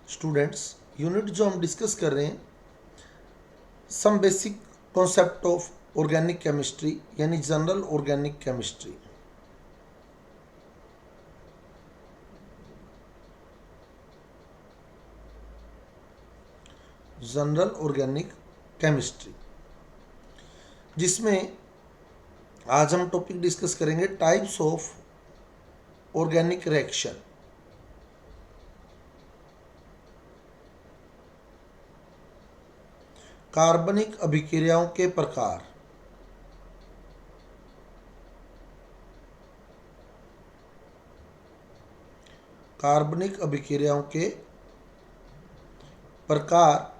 Students, unit जो हम discuss कर रहे हैं some basic concept of organic chemistry यानी general organic chemistry. General organic chemistry जिसमें आज हम टॉपिक डिस्कस करेंगे टाइप्स ऑफ ऑर्गेनिक रिएक्शन। कार्बनिक अभिक्रियाओं के प्रकार। कार्बनिक अभिक्रियाओं के प्रकार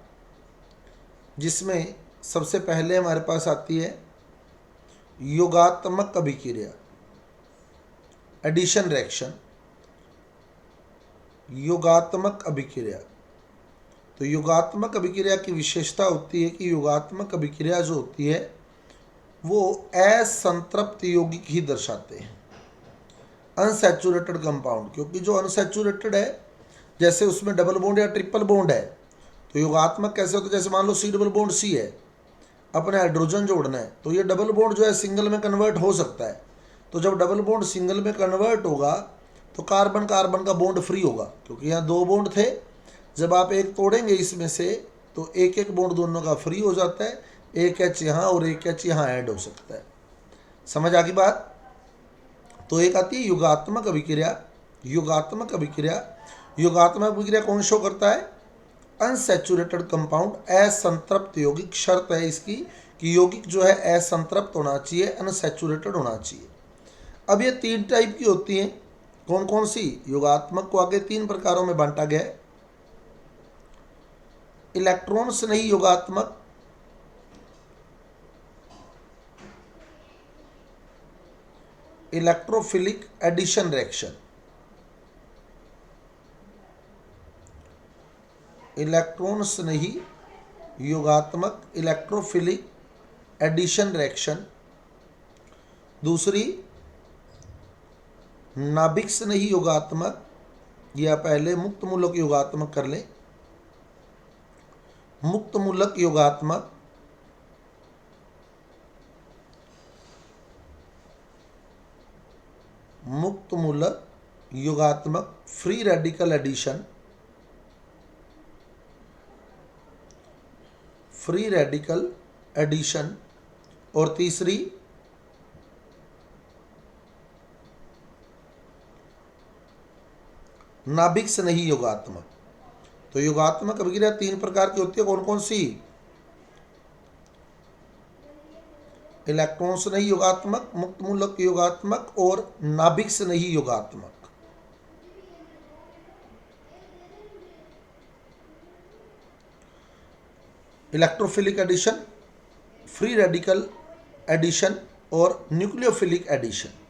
जिसमें सबसे पहले हमारे पास आती है योगात्मक अभिक्रिया, एडिशन रिएक्शन। योगात्मक अभिक्रिया, तो योगात्मक अभिक्रिया की विशेषता होती है कि योगात्मक अभिक्रिया जो होती है वो असंतृप्त यौगिक ही दर्शाते हैं, अनसैचुरेटेड कंपाउंड। क्योंकि जो अनसैचुरेटेड है जैसे उसमें डबल बॉन्ड या ट्रिपल बॉन्ड है तो योगात्मक कैसे होता है, जैसे मान लो सी डबल बॉन्ड सी है, अपने हाइड्रोजन जोड़ना है तो ये डबल बॉन्ड जो है सिंगल में कन्वर्ट हो सकता है। तो जब डबल बॉन्ड सिंगल में कन्वर्ट होगा तो कार्बन कार्बन का बॉन्ड फ्री होगा, क्योंकि यहाँ दो बॉन्ड थे। जब आप एक तोड़ेंगे इसमें से तो एक एक बॉन्ड दोनों का फ्री हो जाता है, एक एच यहाँ और एक एच यहाँ ऐड हो सकता है। समझ आ गई बात? तो एक आती है योगात्मक अभिक्रिया। योगात्मक अभिक्रिया, योगात्मक अभिक्रिया कौन शो करता है? अनसैचुरेटेड कंपाउंड, असंतृप्त यौगिक। शर्त है इसकी कि यौगिक जो है असंतृप्त होना चाहिए, अनसैचुरेटेड होना चाहिए। अब ये तीन टाइप की होती हैं। कौन कौन सी? योगात्मक को आगे तीन प्रकारों में बांटा गया है। इलेक्ट्रॉन स्नेही योगात्मक, इलेक्ट्रोफिलिक एडिशन रिएक्शन। इलेक्ट्रॉन स्नेही योगात्मक, इलेक्ट्रोफिलिक एडिशन रिएक्शन। दूसरी नाभिक स्नेही योगात्मक, या पहले मुक्त मूलक योगात्मक कर ले। मुक्त मूलक योगात्मक, मुक्त मूलक योगात्मक, free radical addition. Free radical addition. और तीसरी नाभिक स्नेही योगात्मक। तो योगात्मक अभिक्रिया तीन प्रकार की होती है। कौन कौन सी? इलेक्ट्रॉन स्नेही योगात्मक, मुक्त मूलक योगात्मक और नाभिक स्नेही योगात्मक। Electrophilic addition, free radical addition और न्यूक्लियोफिलिक एडिशन।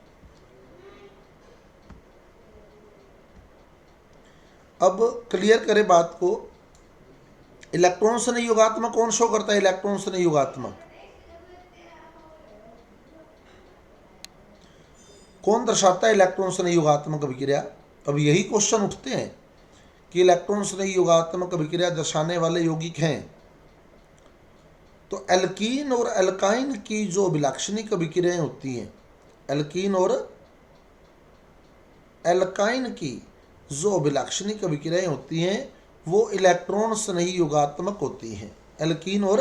अब क्लियर करें बात को। इलेक्ट्रॉन स्नेही योगात्मक कौन शो करता है? इलेक्ट्रॉन स्नेही योगात्मक कौन दर्शाता है? इलेक्ट्रॉन स्नेही योगात्मक अभिक्रिया। अब यही क्वेश्चन उठते हैं कि इलेक्ट्रॉन स्नेही योगात्मक अभिक्रिया दर्शाने वाले यौगिक हैं। तो एल्कीन और एल्काइन की जो अभिलाक्षणिक अभिक्रियाएं होती हैं, एल्कीन और एल्काइन की जो अभिलाक्षणिक अभिक्रियाएं होती हैं वो इलेक्ट्रॉन स्नेही योगात्मक होती हैं। एल्कीन और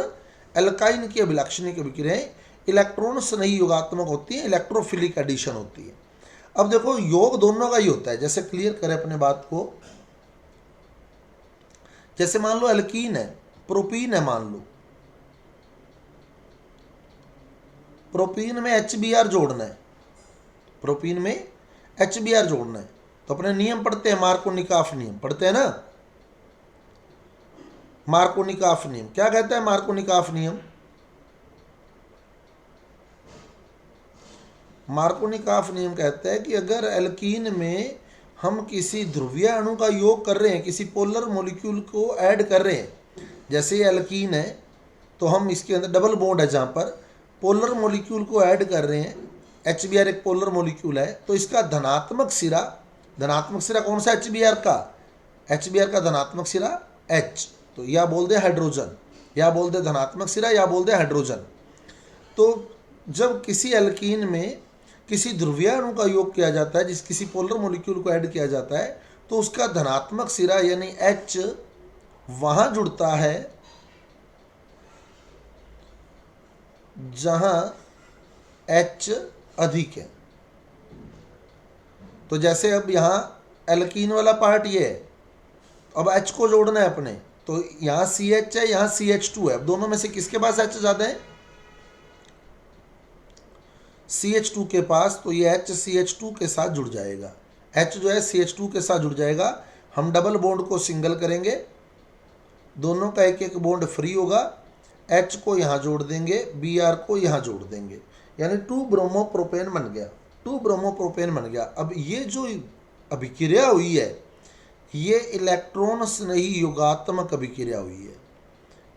एल्काइन की अभिलाक्षणिक अभिक्रियाएं इलेक्ट्रॉन स्नेही योगात्मक होती हैं, इलेक्ट्रोफिलिक एडिशन होती है। अब देखो योग दोनों का ही होता है। जैसे क्लियर करें अपने बात को, जैसे मान लो एल्कीन है, प्रोपीन है, मान लो प्रोपीन में HBr जोड़ना है, प्रोपीन में HBr जोड़ना है तो अपने नियम पढ़ते हैं, मार्कोनिकॉफ नियम पढ़ते हैं ना। मार्कोनिकॉफ नियम क्या कहता है? मार्कोनिकॉफ नियम, मार्कोनिकॉफ नियम कहता है कि अगर एल्कीन में हम किसी ध्रुवीय अणु का योग कर रहे हैं, किसी पोलर मॉलिक्यूल को ऐड कर रहे हैं, जैसे ये एल्कीन है तो हम इसके अंदर डबल बॉन्ड है, जहाँ पर पोलर मॉलिक्यूल को ऐड कर रहे हैं, HBr एक पोलर मॉलिक्यूल है, तो इसका धनात्मक सिरा कौन सा? HBr का HBr का धनात्मक सिरा H, तो या बोल दे हाइड्रोजन, या बोल दे धनात्मक सिरा, या बोल दे हाइड्रोजन। तो जब किसी एल्कीन में किसी ध्रुवीय अणु का योग किया जाता है, जिस किसी पोलर मॉलिक्यूल को ऐड किया जाता है, तो उसका धनात्मक सिरा यानी H वहाँ जुड़ता है जहाँ H अधिक है। तो जैसे अब यहाँ एल्कीन वाला पार्ट ये है, अब H को जोड़ना है अपने, तो यहाँ CH है, यहाँ CH2 है। अब दोनों में से किसके पास H ज़्यादा है? CH2 के पास, तो ये H CH2 के साथ जुड़ जाएगा। H जो है CH2 के साथ जुड़ जाएगा। हम डबल बॉन्ड को सिंगल करेंगे, दोनों का एक एक बॉन्ड फ्री होगा। H को यहाँ जोड़ देंगे, Br को यहाँ जोड़ देंगे, यानी 2 ब्रोमोप्रोपेन बन गया, 2 ब्रोमोप्रोपेन बन गया। अब ये जो अभिक्रिया हुई है, ये इलेक्ट्रॉन स्नेही योगात्मक अभिक्रिया हुई है।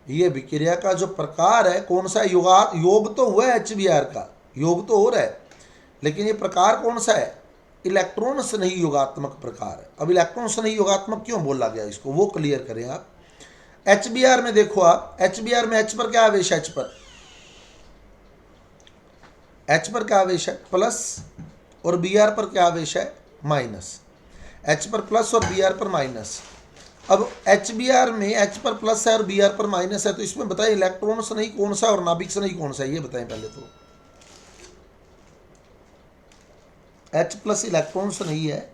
ये अभिक्रिया का जो प्रकार है कौन सा है? योग तो हुआ है HBr का, योग तो हो रहा है, लेकिन ये प्रकार कौन सा है? इलेक्ट्रॉन स्नेही योगात्मक प्रकार है। अब इलेक्ट्रॉन स्नेही योगात्मक क्यों बोला गया इसको, वो क्लियर करें आप। HBr में देखो आप, HBr में H पर क्या आवेश है? H पर क्या आवेश है? प्लस, और Br पर क्या आवेश है? माइनस। H पर प्लस और Br पर माइनस। अब HBr में H पर प्लस है और Br पर माइनस है, तो इसमें बताइए इलेक्ट्रॉन स्नेही कौन सा और नाभिक स्नेही कौन सा है, ये बताएं पहले तो। H प्लस इलेक्ट्रॉन स्नेही है,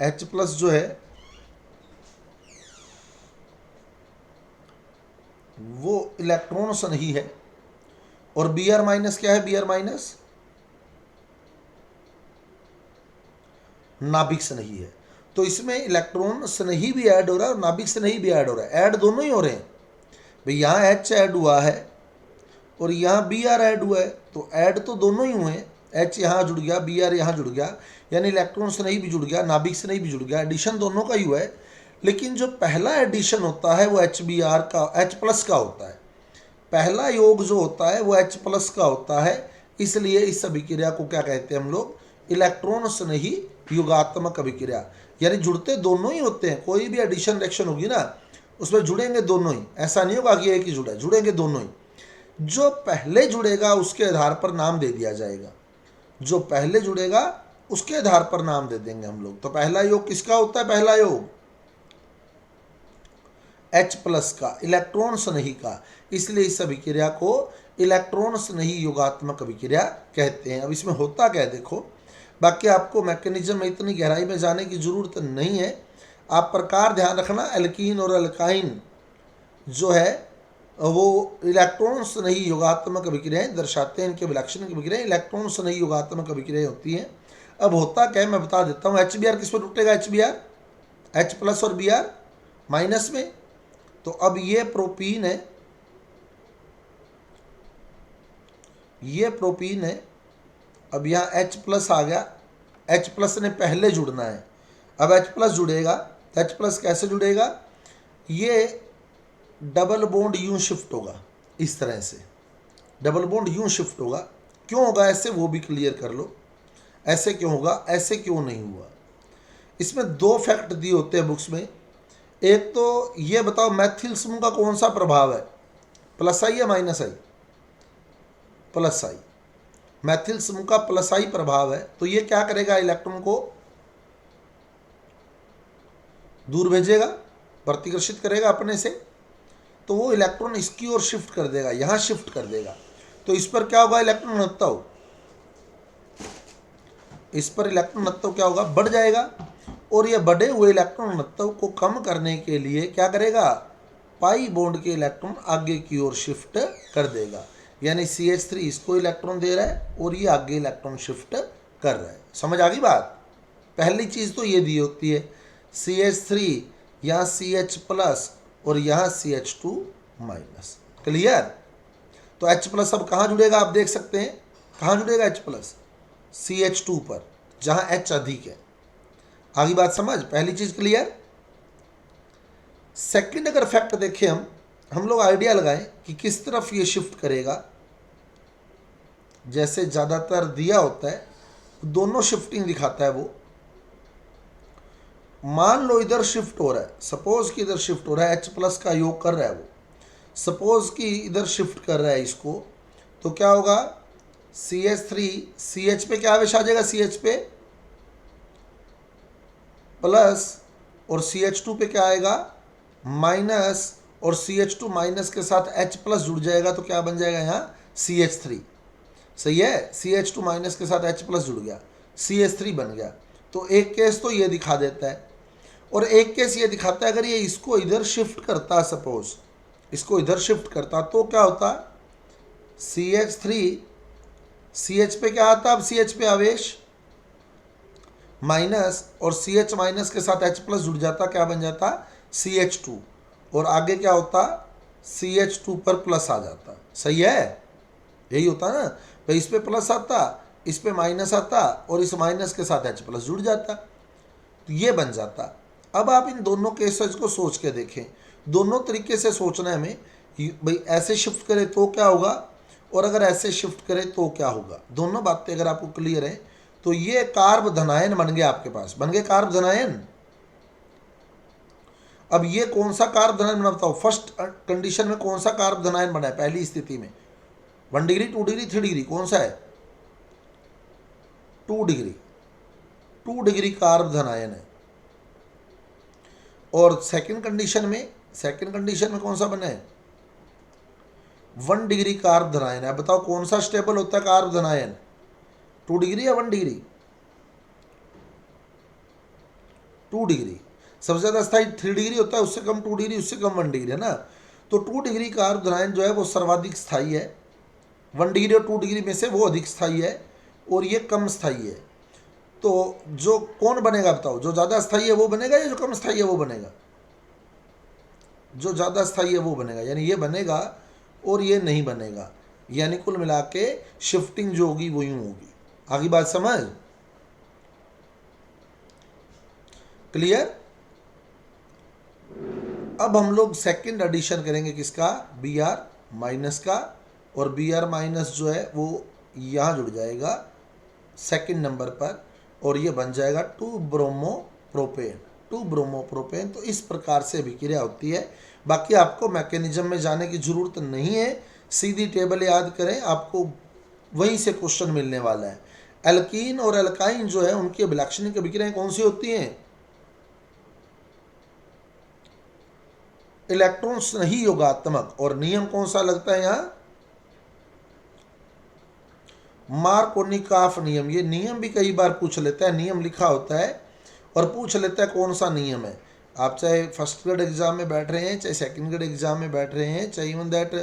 H प्लस जो है वो इलेक्ट्रॉन स्नेही है, और Br माइनस क्या है? Br माइनस नाभिक स्नेही है। तो इसमें इलेक्ट्रॉन स्नेही भी ऐड हो रहा है और नाभिक स्नेही भी ऐड हो रहा है, ऐड दोनों ही हो रहे हैं भाई। यहाँ H ऐड हुआ है और यहाँ Br ऐड हुआ है, तो ऐड तो दोनों ही हुए हैं। H यहाँ जुड़ गया, Br यहाँ जुड़ गया, यानी इलेक्ट्रॉन स्नेही भी जुड़ गया, नाभिक स्नेही भी जुड़ गया, एडिशन दोनों का ही हुआ है। लेकिन जो पहला एडिशन होता है वो HBr का, H प्लस का होता है। पहला योग जो होता है वो H प्लस का होता है, इसलिए इस अभिक्रिया को क्या कहते हैं हम लोग? इलेक्ट्रॉन स्नेही युगात्मक अभिक्रिया। यानी जुड़ते दोनों ही होते हैं, कोई भी एडिशन रिएक्शन होगी ना उसमें जुड़ेंगे दोनों ही, ऐसा नहीं होगा कि एक ही जुड़ा है, जुड़ेंगे दोनों ही। जो पहले जुड़ेगा उसके आधार पर नाम दे दिया जाएगा, जो पहले जुड़ेगा उसके आधार पर नाम दे देंगे हम लोग। तो पहला योग किसका होता है? पहला योग H प्लस का, इलेक्ट्रॉन स्नेही का, इसलिए इस अभिक्रिया को इलेक्ट्रॉन स्नेही योगात्मक अभिक्रिया कहते हैं। अब इसमें होता क्या है देखो, बाकी आपको मैकेनिज्म में इतनी गहराई में जाने की जरूरत नहीं है। आप प्रकार ध्यान रखना, एल्कीन और अल्काइन जो है वो इलेक्ट्रॉन स्नेही योगात्मक अभिक्रियाएं दर्शाते हैं। इनके विलक्षण अभिक्रियाएं इलेक्ट्रॉन स्नेही योगात्मक अभिक्रियाएं होती हैं। अब होता क्या है मैं बता देता हूँ। HBr किस पर टूटेगा? HBr H प्लस और Br माइनस में। तो अब ये प्रोपीन है, ये प्रोपीन है। अब यहाँ H प्लस आ गया, H प्लस ने पहले जुड़ना है। अब H प्लस जुड़ेगा, H प्लस कैसे जुड़ेगा? ये डबल बॉन्ड यूं शिफ्ट होगा, इस तरह से डबल बॉन्ड यूं शिफ्ट होगा। क्यों होगा ऐसे, वो भी क्लियर कर लो। ऐसे क्यों होगा, ऐसे क्यों नहीं हुआ? इसमें दो फैक्ट दिए होते हैं बुक्स में। एक तो ये बताओ मैथिल समूह का कौन सा प्रभाव है? प्लस आई या माइनस आई? प्लस आई। मैथिल समूह का प्लस आई प्रभाव है, तो ये क्या करेगा? इलेक्ट्रॉन को दूर भेजेगा, प्रतिकर्षित करेगा अपने से, तो वो इलेक्ट्रॉन इसकी ओर शिफ्ट कर देगा, यहाँ शिफ्ट कर देगा। तो इस पर क्या होगा? इलेक्ट्रॉन घनत्व, इस पर इलेक्ट्रॉन घनत्व क्या होगा? बढ़ जाएगा। और ये बढ़े हुए इलेक्ट्रॉन घनत्व को कम करने के लिए क्या करेगा? पाई बॉन्ड के इलेक्ट्रॉन आगे की ओर शिफ्ट कर देगा। यानी CH3 इसको इलेक्ट्रॉन दे रहा है और ये आगे इलेक्ट्रॉन शिफ्ट कर रहा है। समझ आ गई बात? पहली चीज़ तो ये दी होती है, CH3 यहाँ CH प्लस और यहाँ CH2 माइनस। क्लियर? तो H प्लस अब कहाँ जुड़ेगा? आप देख सकते हैं कहाँ जुड़ेगा H प्लस? CH2 पर, जहाँ H अधिक है। आगे बात समझ? पहली चीज़ क्लियर। सेकंड अगर फैक्ट देखें हम लोग आइडिया लगाएं कि किस तरफ ये शिफ्ट करेगा। जैसे ज़्यादातर दिया होता है दोनों शिफ्टिंग दिखाता है वो, मान लो इधर शिफ्ट हो रहा है, सपोज कि इधर शिफ्ट हो रहा है, H+ का योग कर रहा है वो, सपोज कि इधर शिफ्ट कर रहा है इसको, तो क्या होगा, CH3 CH पे क्या आवेश आ जाएगा, CH पे प्लस, और CH2 पे क्या आएगा, माइनस, और CH2 माइनस के साथ H+ जुड़ जाएगा तो क्या बन जाएगा यहाँ, CH3। सही है, CH2 माइनस के साथ H+ जुड़ गया, CH3 बन गया। तो एक केस तो ये दिखा देता है, और एक केस ये दिखाता है अगर ये इसको इधर शिफ्ट करता, सपोज इसको इधर शिफ्ट करता तो क्या होता, CH3 CH पे क्या आता, अब CH पे आवेश माइनस, और CH माइनस के साथ H+ जुड़ जाता, क्या बन जाता, CH2, और आगे क्या होता, CH2 पर प्लस आ जाता। सही है, यही होता ना भाई, इस पे प्लस आता, इस पे माइनस आता, और इस माइनस के साथ H+ जुड़ जाता, तो ये बन जाता। अब आप इन दोनों केसेस को सोच के देखें, दोनों तरीके से सोचना है हमें, भाई ऐसे शिफ्ट करें तो क्या होगा, और अगर ऐसे शिफ्ट करें तो क्या होगा। दोनों बातें अगर आपको क्लियर है तो ये कार्ब धनायन बन गया, आपके पास बन गए कार्ब धनायन। अब ये कौन सा कार्ब धनायन बना बताओ, फर्स्ट कंडीशन में कौन सा कार्ब धनायन बना है, पहली स्थिति में 1 डिग्री, 2 डिग्री, 3 डिग्री, कौन सा है, 2 डिग्री, 2 डिग्री कार्ब धनायन है। और सेकंड कंडीशन में कौन सा बना है, 1 डिग्री कार्ब धनायन है। बताओ कौन सा स्टेबल होता है कार्ब धनायन, 2 डिग्री या 1 डिग्री, 2 डिग्री। सबसे ज़्यादा स्थायी 3 डिग्री होता है, उससे कम 2 डिग्री, उससे कम 1 डिग्री, है ना। तो 2 डिग्री कार्ब धनायन जो है वो सर्वाधिक स्थायी है, 1 डिग्री और 2 डिग्री में से वो अधिक स्थायी है, और ये कम स्थायी है। तो जो कौन बनेगा बताओ, जो ज़्यादा स्थायी है वो बनेगा या जो कम स्थायी है वो बनेगा, जो ज़्यादा स्थायी है वो बनेगा, यानी ये बनेगा और ये नहीं बनेगा, यानी कुल मिला के शिफ्टिंग जो होगी वो यूँ होगी। आगे बात समझ, क्लियर। अब हम लोग सेकंड एडिशन करेंगे किसका, Br माइनस का, और Br माइनस जो है वो यहाँ जुड़ जाएगा सेकंड नंबर पर, और ये बन जाएगा 2 ब्रोमोप्रोपेन, 2 ब्रोमोप्रोपेन। तो इस प्रकार से अभिक्रिया होती है। बाकी आपको मैकेनिज्म में जाने की ज़रूरत नहीं है, सीधी टेबल याद करें, आपको वहीं से क्वेश्चन मिलने वाला है। एल्कीन और एल्काइन जो है उनकी अभिलाक्षणिक अभिक्रियाएं कौन सी होती हैं, इलेक्ट्रॉन्स नहीं योगात्मक। और नियम कौन सा लगता है यहाँ, मार्कोनिकॉफ नियम। ये नियम भी कई बार पूछ लेता है, नियम लिखा होता है और पूछ लेता है कौन सा नियम है। आप चाहे फर्स्ट ग्रेड एग्जाम में बैठ रहे हैं, चाहे सेकंड ग्रेड एग्जाम में बैठ रहे हैं, चाहे इवन दैट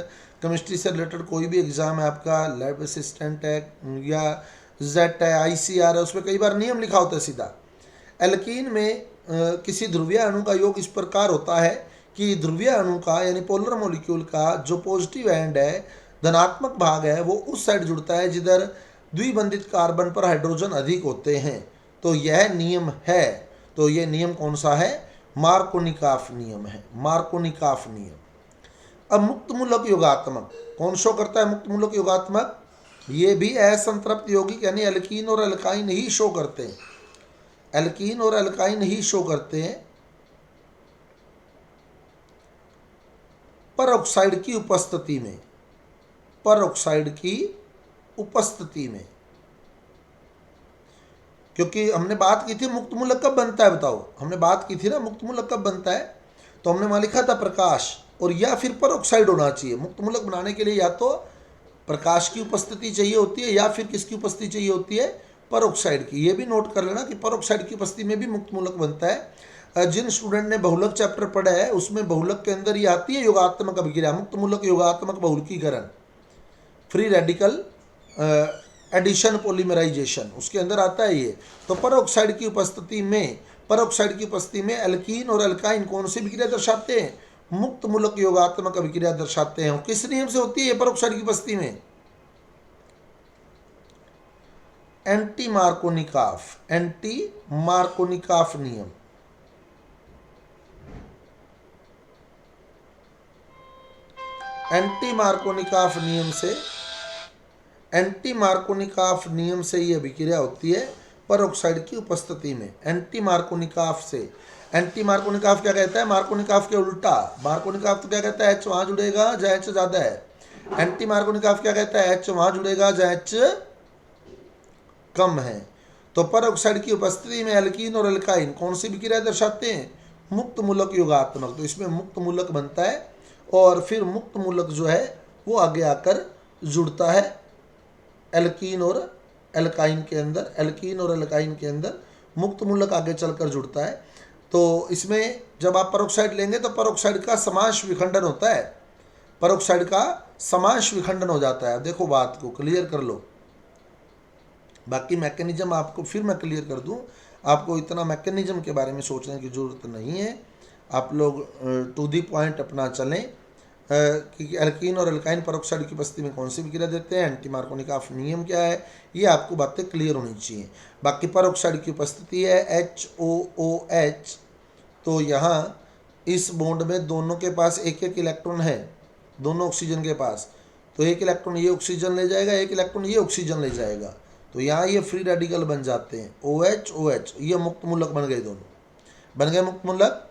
केमिस्ट्री से रिलेटेड कोई भी एग्जाम है आपका, लैब असिस्टेंट है या जेट है, ICR है, उसमें कई बार नियम लिखा होता है सीधा। एल्कीन में किसी ध्रुवीय अणु का योग इस प्रकार होता है कि ध्रुवीय अणु का यानी पोलर मॉलिक्यूल का जो पॉजिटिव एंड है, धनात्मक भाग है, वो उस साइड जुड़ता है जिधर द्विबंधित कार्बन पर हाइड्रोजन अधिक होते हैं। तो यह नियम है। तो ये नियम कौन सा है, मार्कोनिकॉफ नियम है, मार्कोनिकॉफ नियम। अब मुक्त मूलक योगात्मक कौन शो करता है, मुक्त मूलक योगात्मक ये भी असंतृप्त यौगिक यानी एल्कीन और एल्काइन ही शो करते हैं, एल्कीन और एल्काइन ही शो करते हैं परऑक्साइड की उपस्थिति में, परऑक्साइड की उपस्थिति में। क्योंकि हमने बात की थी मुक्त मूलक कब बनता है, बताओ हमने बात की थी ना मुक्त मूलक कब बनता है, तो हमने वहां लिखा था प्रकाश और या फिर परऑक्साइड होना चाहिए। मुक्त मूलक बनाने के लिए या तो प्रकाश की उपस्थिति चाहिए होती है या फिर किसकी उपस्थिति चाहिए होती है, परऑक्साइड की। ये भी नोट कर लेना कि परऑक्साइड की उपस्थिति में भी मुक्त मूलक बनता है। जिन स्टूडेंट ने बहुलक चैप्टर पढ़ा है उसमें बहुलक के अंदर ये आती है योगात्मक अभिक्रिया, मुक्त मूलक योगात्मक बहुलकीकरण, फ्री रेडिकल एडिशन पॉलीमराइजेशन, उसके अंदर आता है ये। तो परऑक्साइड की उपस्थिति में, परऑक्साइड की उपस्थिति में एल्कीन और एल्काइन कौन सी अभिक्रिया दर्शाते हैं, मुक्त मूलक योगात्मक अभिक्रिया दर्शाते हैं। किस नियम से होती है परऑक्साइड की उपस्थिति में, एंटी मार्कोनिकॉफ, एंटी मार्कोनिकॉफ नियम। एंटी मार्कोनिकॉफ नियम से, एंटी मार्कोनिकॉफ नियम से ये अभिक्रिया होती है। पर ऑक्साइड की उपस्थिति में एंटी मार्कोनिकॉफ से। एंटी मार्कोनिकॉफ क्या कहता है? मार्कोनिकॉफ के उल्टा। मार्कोनिकॉफ तो क्या कहता है? एच वहां जुड़ेगा जहाँ एच ज्यादा है। एंटी मार्कोनिकॉफ क्या कहता है? एच वहां जुड़ेगा जहाँ एच कम है। तो पर ऑक्साइड की उपस्थिति में एल्कीन और एल्काइन कौन सी विक्रिया दर्शाते हैं? मुक्त मूलक योगात्मक। तो इसमें मुक्त मूलक बनता है और फिर मुक्त मूलक जो है वो आगे आकर जुड़ता है एल्कीन और एल्काइन के अंदर। एल्कीन और एल्काइन के अंदर मुक्त मूलक आगे चलकर जुड़ता है। तो इसमें जब आप परऑक्साइड लेंगे तो परऑक्साइड का समांश विखंडन होता है। परऑक्साइड का समांश विखंडन हो जाता है। देखो बात को क्लियर कर लो, बाकी मैकेनिज्म आपको फिर मैं क्लियर कर दूं। आपको इतना मैकेनिज्म के बारे में सोचने की ज़रूरत नहीं है। आप लोग टू दी पॉइंट अपना चलें कि एल्कीन और एल्काइन परऑक्साइड की उपस्थिति में कौन सी विक्रिया देते हैं, एंटी मार्कोनिकॉफ नियम क्या है, ये आपको बातें क्लियर होनी चाहिए। बाकी परऑक्साइड की उपस्थिति है HOOH, तो यहाँ इस बॉन्ड में दोनों के पास एक एक इलेक्ट्रॉन है, दोनों ऑक्सीजन के पास। तो एक इलेक्ट्रॉन ये ऑक्सीजन ले जाएगा, एक इलेक्ट्रॉन ये ऑक्सीजन ले जाएगा। तो यहाँ ये फ्री रेडिकल बन जाते हैं OH OH, ये मुक्त मूलक बन गए, दोनों बन गए मुक्त मूलक।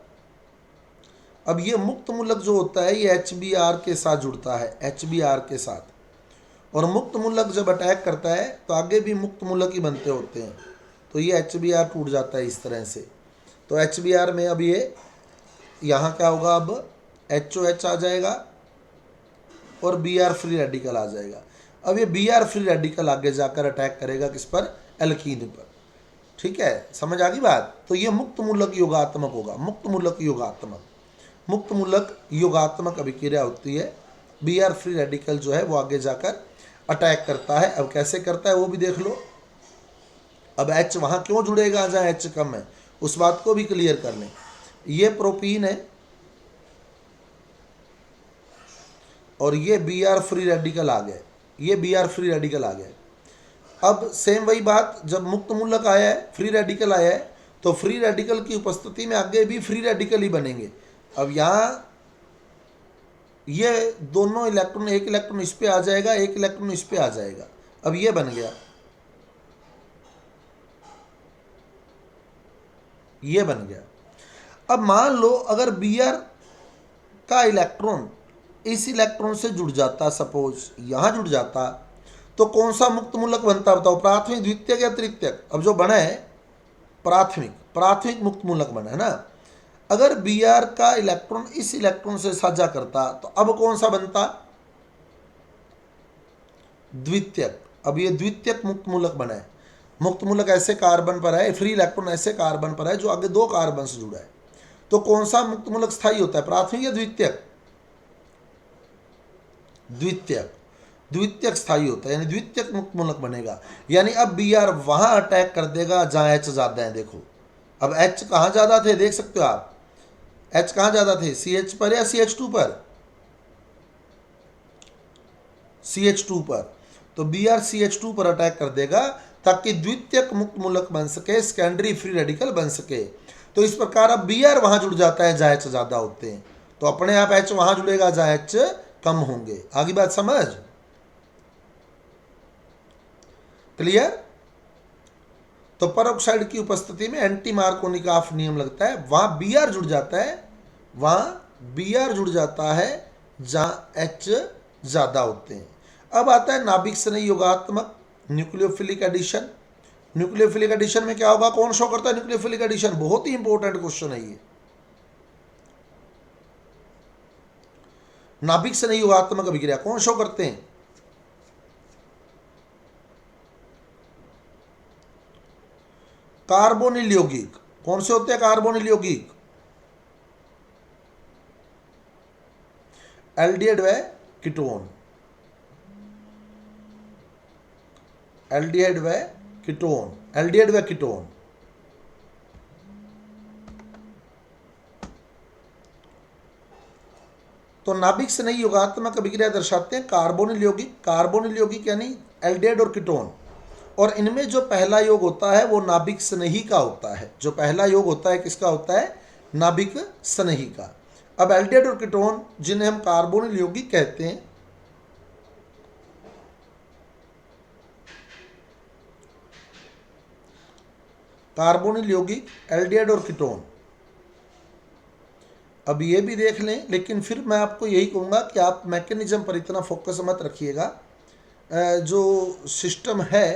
अब ये मुक्त मूलक जो होता है ये HBr के साथ जुड़ता है, HBr के साथ। और मुक्त मूलक जब अटैक करता है तो आगे भी मुक्त मूलक ही बनते होते हैं। तो ये HBr टूट जाता है इस तरह से। तो HBr में अब ये यहाँ क्या होगा, अब HOH आ जाएगा और Br फ्री रेडिकल आ जाएगा। अब ये Br फ्री रेडिकल आगे जाकर अटैक करेगा किस पर? एल्कीन पर। ठीक है, समझ आ गई बात? तो ये मुक्त मूलक योगात्मक होगा। मुक्त मूलक योगात्मक, मुक्त मूलक योगात्मक अभिक्रिया होती है। Br फ्री रेडिकल जो है वो आगे जाकर अटैक करता है। अब कैसे करता है वो भी देख लो। अब H वहाँ क्यों जुड़ेगा जहाँ H कम है, उस बात को भी क्लियर कर लें। ये प्रोपीन है और ये Br फ्री रेडिकल आ गए, ये Br फ्री रेडिकल आ गए। अब सेम वही बात, जब मुक्त मूलक आया है, फ्री रेडिकल आया है, तो फ्री रेडिकल की उपस्थिति में आगे भी फ्री रेडिकल ही बनेंगे। अब यहाँ ये दोनों इलेक्ट्रॉन, एक इलेक्ट्रॉन इस पे आ जाएगा, एक इलेक्ट्रॉन इस पे आ जाएगा। अब ये बन गया, ये बन गया। अब मान लो अगर Br का इलेक्ट्रॉन इस इलेक्ट्रॉन से जुड़ जाता, सपोज यहाँ जुड़ जाता, तो कौन सा मुक्त मूलक बनता बताओ? प्राथमिक, द्वितीयक या तृतीयक? अब जो बना है प्राथमिक, प्राथमिक मुक्त मूलक बना है ना। अगर Br का इलेक्ट्रॉन इस इलेक्ट्रॉन से साझा करता तो अब कौन सा बनता? द्वितीयक। अब ये द्वितीयक मुक्त मूलक बना है। मुक्त मूलक ऐसे कार्बन पर है, फ्री इलेक्ट्रॉन ऐसे कार्बन पर है जो आगे दो कार्बन से जुड़ा है। तो कौन सा मुक्त मूलक स्थायी होता है, प्राथमिक या द्वितीयक? द्वितीयक। द्वितीयक स्थायी होता है, यानी द्वितीयक मुक्त मूलक बनेगा। यानी अब Br वहां अटैक कर देगा जहां H ज्यादा है। देखो अब H कहां ज्यादा थे, देख सकते हो आप। H कहां ज्यादा थे, CH पर या CH2 पर? CH2 पर। तो Br CH2 पर अटैक कर देगा ताकि द्वितीयक मुक्त मूलक बन सके, सेकेंडरी फ्री रेडिकल बन सके। तो इस प्रकार अब Br वहां जुड़ जाता है जहां H ज्यादा होते हैं, तो अपने आप H वहां जुड़ेगा जहां H कम होंगे। आगे बात समझ क्लियर? तो परऑक्साइड की उपस्थिति में एंटी मार्कोनिकॉफ नियम लगता है, वहां Br जुड़ जाता है, वहां Br जुड़ जाता है जहां H ज्यादा होते हैं। अब आता है नाभिक स्नेही योगात्मक न्यूक्लियोफिलिक एडिशन। न्यूक्लियोफिलिक एडिशन में क्या होगा, कौन शो करता है न्यूक्लियोफिलिक एडिशन? बहुत ही इंपॉर्टेंट क्वेश्चन है ये। नाभिक स्नेही योगात्मक अभिक्रिया कौन शो करते हैं? कार्बोनिल यौगिक। कौन से होते हैं कार्बोनिल यौगिक? एल्डिहाइड व कीटोन, एल्डिहाइड व कीटोन, एल्डिहाइड व कीटोन। तो नाभिक स्नेही योगात्मक अभिक्रिया दर्शाते हैं कार्बोनिल यौगिक। कार्बोनिल यौगिक यानी एल्डिहाइड और कीटोन। और इनमें जो पहला योग होता है वो नाभिक स्नेही का होता है। जो पहला योग होता है किसका होता है? नाभिक स्नेही का। अब एल्डिहाइड और कीटोन जिन्हें हम कार्बोनिल यौगिक कहते हैं, कार्बोनिल यौगिक, एल्डिहाइड और कीटोन। अब ये भी देख लें, लेकिन फिर मैं आपको यही कहूँगा कि आप मैकेनिज्म पर इतना फोकस मत रखिएगा। जो सिस्टम है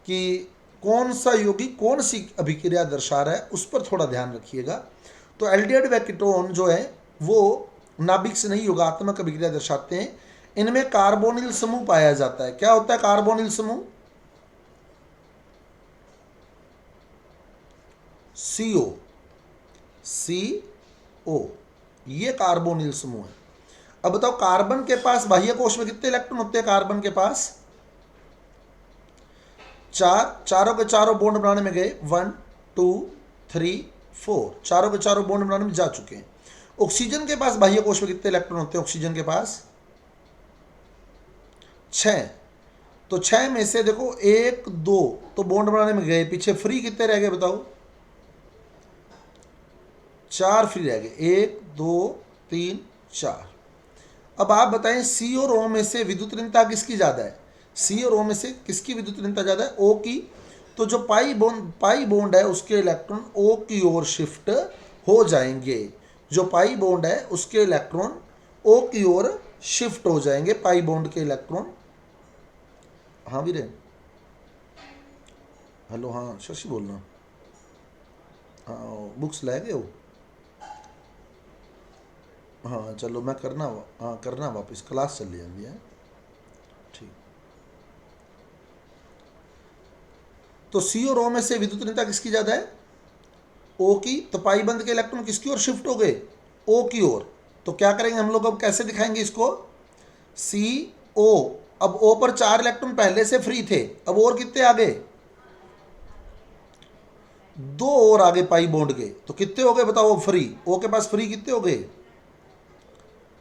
कि कौन सा यौगिक कौन सी अभिक्रिया दर्शा रहा है उस पर थोड़ा ध्यान रखिएगा। तो एल्डिहाइड व कीटोन जो है वो नाभिक से नहीं योगात्मक अभिक्रिया दर्शाते हैं। इनमें कार्बोनिल समूह पाया जाता है। क्या होता है कार्बोनिल समूह? CO, CO, ये कार्बोनिल समूह है। अब बताओ कार्बन के पास बाह्य कोश में कितने इलेक्ट्रॉन होते हैं? कार्बन के पास 4, चारों के चारों बॉन्ड बनाने में गए, 1 2 3 4, चारों के चारों बॉन्ड बनाने में जा चुके हैं। ऑक्सीजन के पास बाह्य कोश में कितने इलेक्ट्रॉन होते हैं? ऑक्सीजन के पास 6। तो 6 में से देखो 1 2 तो बॉन्ड बनाने में गए, पीछे फ्री कितने रह गए बताओ? 4 फ्री रह गए, 1 2 3 4। अब आप बताएं सी और ओ में से विद्युत ऋणता किसकी ज़्यादा है? सी और ओ में से किसकी विद्युत ऋणता ज़्यादा है? ओ की। तो जो पाई बॉन्ड है उसके इलेक्ट्रॉन ओ की ओर शिफ्ट हो जाएंगे। जो पाई बॉन्ड है उसके इलेक्ट्रॉन ओ की ओर शिफ्ट हो जाएंगे, पाई बॉन्ड के इलेक्ट्रॉन। हाँ वीरे, हेलो, हाँ शशि बोल रहा हूँ। हाँ बुक्स ले गए हो? हाँ चलो मैं करना वापस, क्लास चली जाती है। ठीक। तो सी और ओ में से विद्युत ऋणता किसकी ज़्यादा है? ओ की। तो पाई बंद के इलेक्ट्रॉन किसकी ओर शिफ्ट हो गए? ओ की ओर। तो क्या करेंगे हम लोग, अब कैसे दिखाएंगे इसको? सी ओ। अब ओ पर 4 इलेक्ट्रॉन पहले से फ्री थे, अब और कितने आ गए? 2 और आगे पाई बॉन्ड के। तो कितने हो गए बताओ फ्री? ओ के पास फ्री कितने हो गए?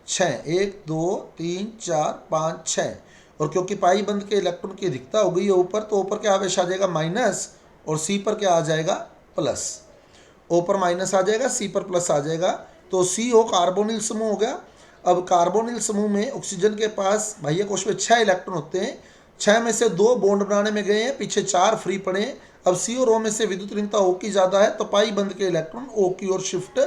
6, 1 2 3 4 5 6। और क्योंकि पाई बंद के इलेक्ट्रॉन की अधिकता हो गई है ऊपर, तो ऊपर क्या आवेश आ जाएगा? माइनस, और सी पर क्या आ जाएगा? प्लस। ओ पर माइनस आ जाएगा, सी पर प्लस आ जाएगा। तो सी ओ कार्बोनिल समूह हो गया। अब कार्बोनिल समूह में ऑक्सीजन के पास बाह्य कोश में 6 इलेक्ट्रॉन होते हैं। 6 में से 2 बॉन्ड बनाने में गए हैं, पीछे 4 फ्री पड़े हैं। अब सी और ओ में से विद्युत ऋणता ओ की ज़्यादा है, तो पाई बंद के इलेक्ट्रॉन ओ की ओर शिफ्ट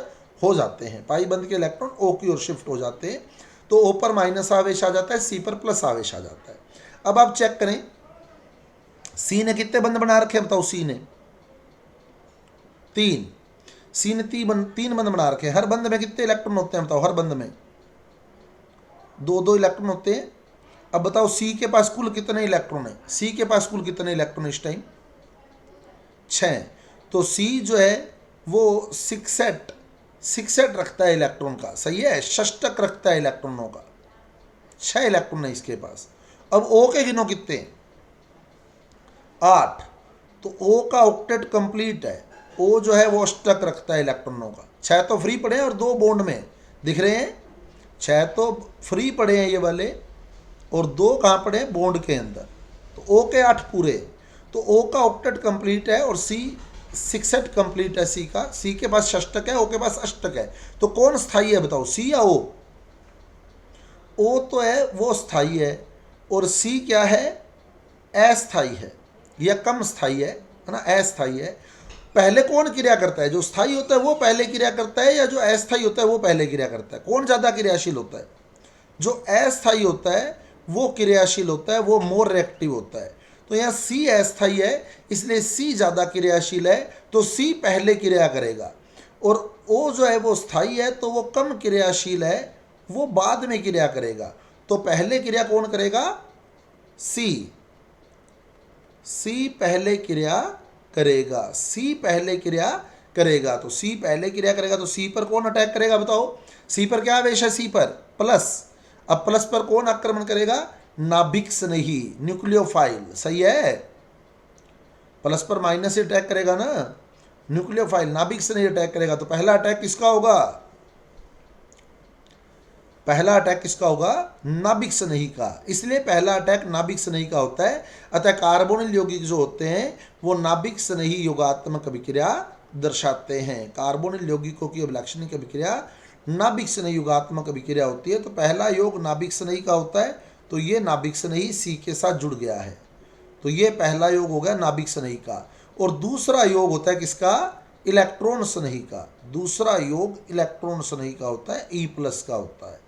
हो जाते हैं। पाई बंद के इलेक्ट्रॉन ओ की ओर शिफ्ट हो जाते हैं। तो ओ पर माइनस आवेश आ जाता है, सी पर प्लस आवेश आ जाता है। अब आप चेक करें सी ने कितने बंद बना रखे बताओ? सी ने 3। सी ने 3 बंद बना रखे। हर बंद में कितने इलेक्ट्रॉन होते हैं बताओ? हर बंद में 2 इलेक्ट्रॉन होते हैं। अब बताओ सी के पास कुल कितने इलेक्ट्रॉन है? सी के पास कुल कितने इलेक्ट्रॉन इस टाइम? 6। तो सी जो है वो 6 रखता है इलेक्ट्रॉन का, सही है, षष्टक रखता है इलेक्ट्रॉनों का। 6 इलेक्ट्रॉन है इसके पास। अब ओ के गिनो कितने? 8। तो ओ का ऑक्टेट कंप्लीट है। ओ जो है वो अष्टक रखता है इलेक्ट्रॉनों का। 6 तो फ्री पड़े हैं और 2 बॉन्ड में दिख रहे हैं। 6 तो फ्री पड़े हैं ये वाले, और 2 कहाँ पड़े हैं? बॉन्ड के अंदर। तो ओ के 8 पूरे। तो ओ का ऑक्टेट कंप्लीट है और सी 6 कंप्लीट है सी का। सी के पास षष्टक है, ओ के पास अष्टक है। तो कौन स्थाई है बताओ, सी या ओ? ओ तो है वो स्थाई है, और सी क्या है? अस्थाई है या कम स्थाई है ना, अस्थाई है। पहले कौन क्रिया करता है? जो स्थाई होता है वो पहले क्रिया करता है, या जो अस्थाई होता है वो पहले क्रिया करता है? कौन ज़्यादा क्रियाशील होता है? जो अस्थाई होता है वो क्रियाशील होता है, वो मोर रिएक्टिव होता है। तो यहाँ सी अस्थाई है, इसलिए सी ज़्यादा क्रियाशील है, तो सी पहले क्रिया करेगा। और ओ जो है वो स्थाई है, तो वो कम क्रियाशील है, वो बाद में क्रिया करेगा। तो पहले क्रिया कौन करेगा? सी। सी पहले क्रिया करेगा, सी पहले क्रिया करेगा। तो सी पहले क्रिया करेगा, तो सी पर कौन अटैक करेगा बताओ? सी पर क्या आवेश है? सी पर प्लस। अब प्लस पर कौन आक्रमण करेगा? नाभिक स्नेही, न्यूक्लियोफाइल, सही है। प्लस पर माइनस से अटैक करेगा ना, न्यूक्लियोफाइल, नाभिक स्नेही अटैक करेगा। तो पहला अटैक किसका होगा? पहला अटैक किसका होगा? नाभिक स्नेही का। इसलिए पहला अटैक नाभिक स्नेही का होता है। अतः कार्बोनिल यौगिक जो होते हैं वो नाभिक स्नेही योगात्मक अभिक्रिया दर्शाते हैं। कार्बोनिल यौगिकों की अभिलक्षणिक अभिक्रिया नाभिक स्नेही योगात्मक अभिक्रिया होती है। तो पहला योग नाभिक स्नेही का होता है, तो ये नाभिक स्नेही सी के साथ जुड़ गया है, तो ये पहला योग हो गया नाभिक स्नेही का। और दूसरा योग होता है किसका, इलेक्ट्रॉन स्नेही का। दूसरा योग इलेक्ट्रॉन स्नेही का होता है, E+ का होता है।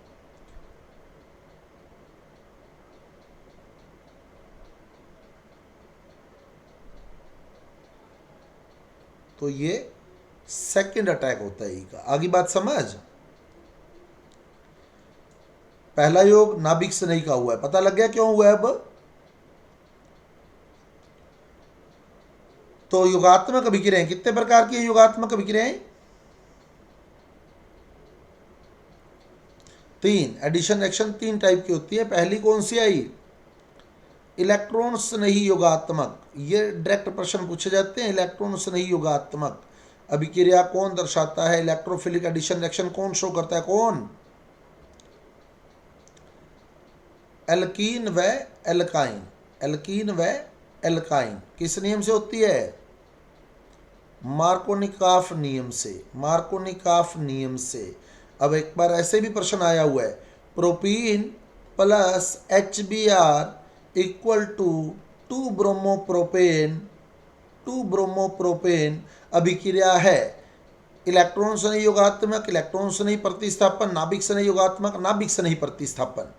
तो ये सेकंड अटैक होता है ई का। आगे बात समझ। पहला योग नाभिक स्नेही का हुआ है, पता लग गया क्यों हुआ है अब। तो योगात्मक अभिक्रियाएं कितने प्रकार की है, योगात्मक अभिक्रियाएं 3। एडिशन रिएक्शन 3 टाइप की होती है। पहली कौन सी आई, इलेक्ट्रॉन स्नेही योगात्मक। ये डायरेक्ट प्रश्न पूछे जाते हैं। इलेक्ट्रॉन स्नेही योगात्मक अभिक्रिया कौन दर्शाता है, इलेक्ट्रोफिलिक एडिशन रिएक्शन कौन शो करता है, कौन, एल्कीन व एल्काइन। एल्कीन व एल्काइन किस नियम से होती है, मार्कोनिकॉफ नियम से। मार्कोनिकॉफ नियम से। अब एक बार ऐसे भी प्रश्न आया हुआ है, propene plus HBr equal to 2 bromopropane, 2 bromopropane अभिक्रिया है इलेक्ट्रॉन स्नेही योगात्मक, इलेक्ट्रॉन स्नेही प्रतिस्थापन, नाभिक स्नेही योगात्मक, नाभिक स्नेही प्रतिस्थापन।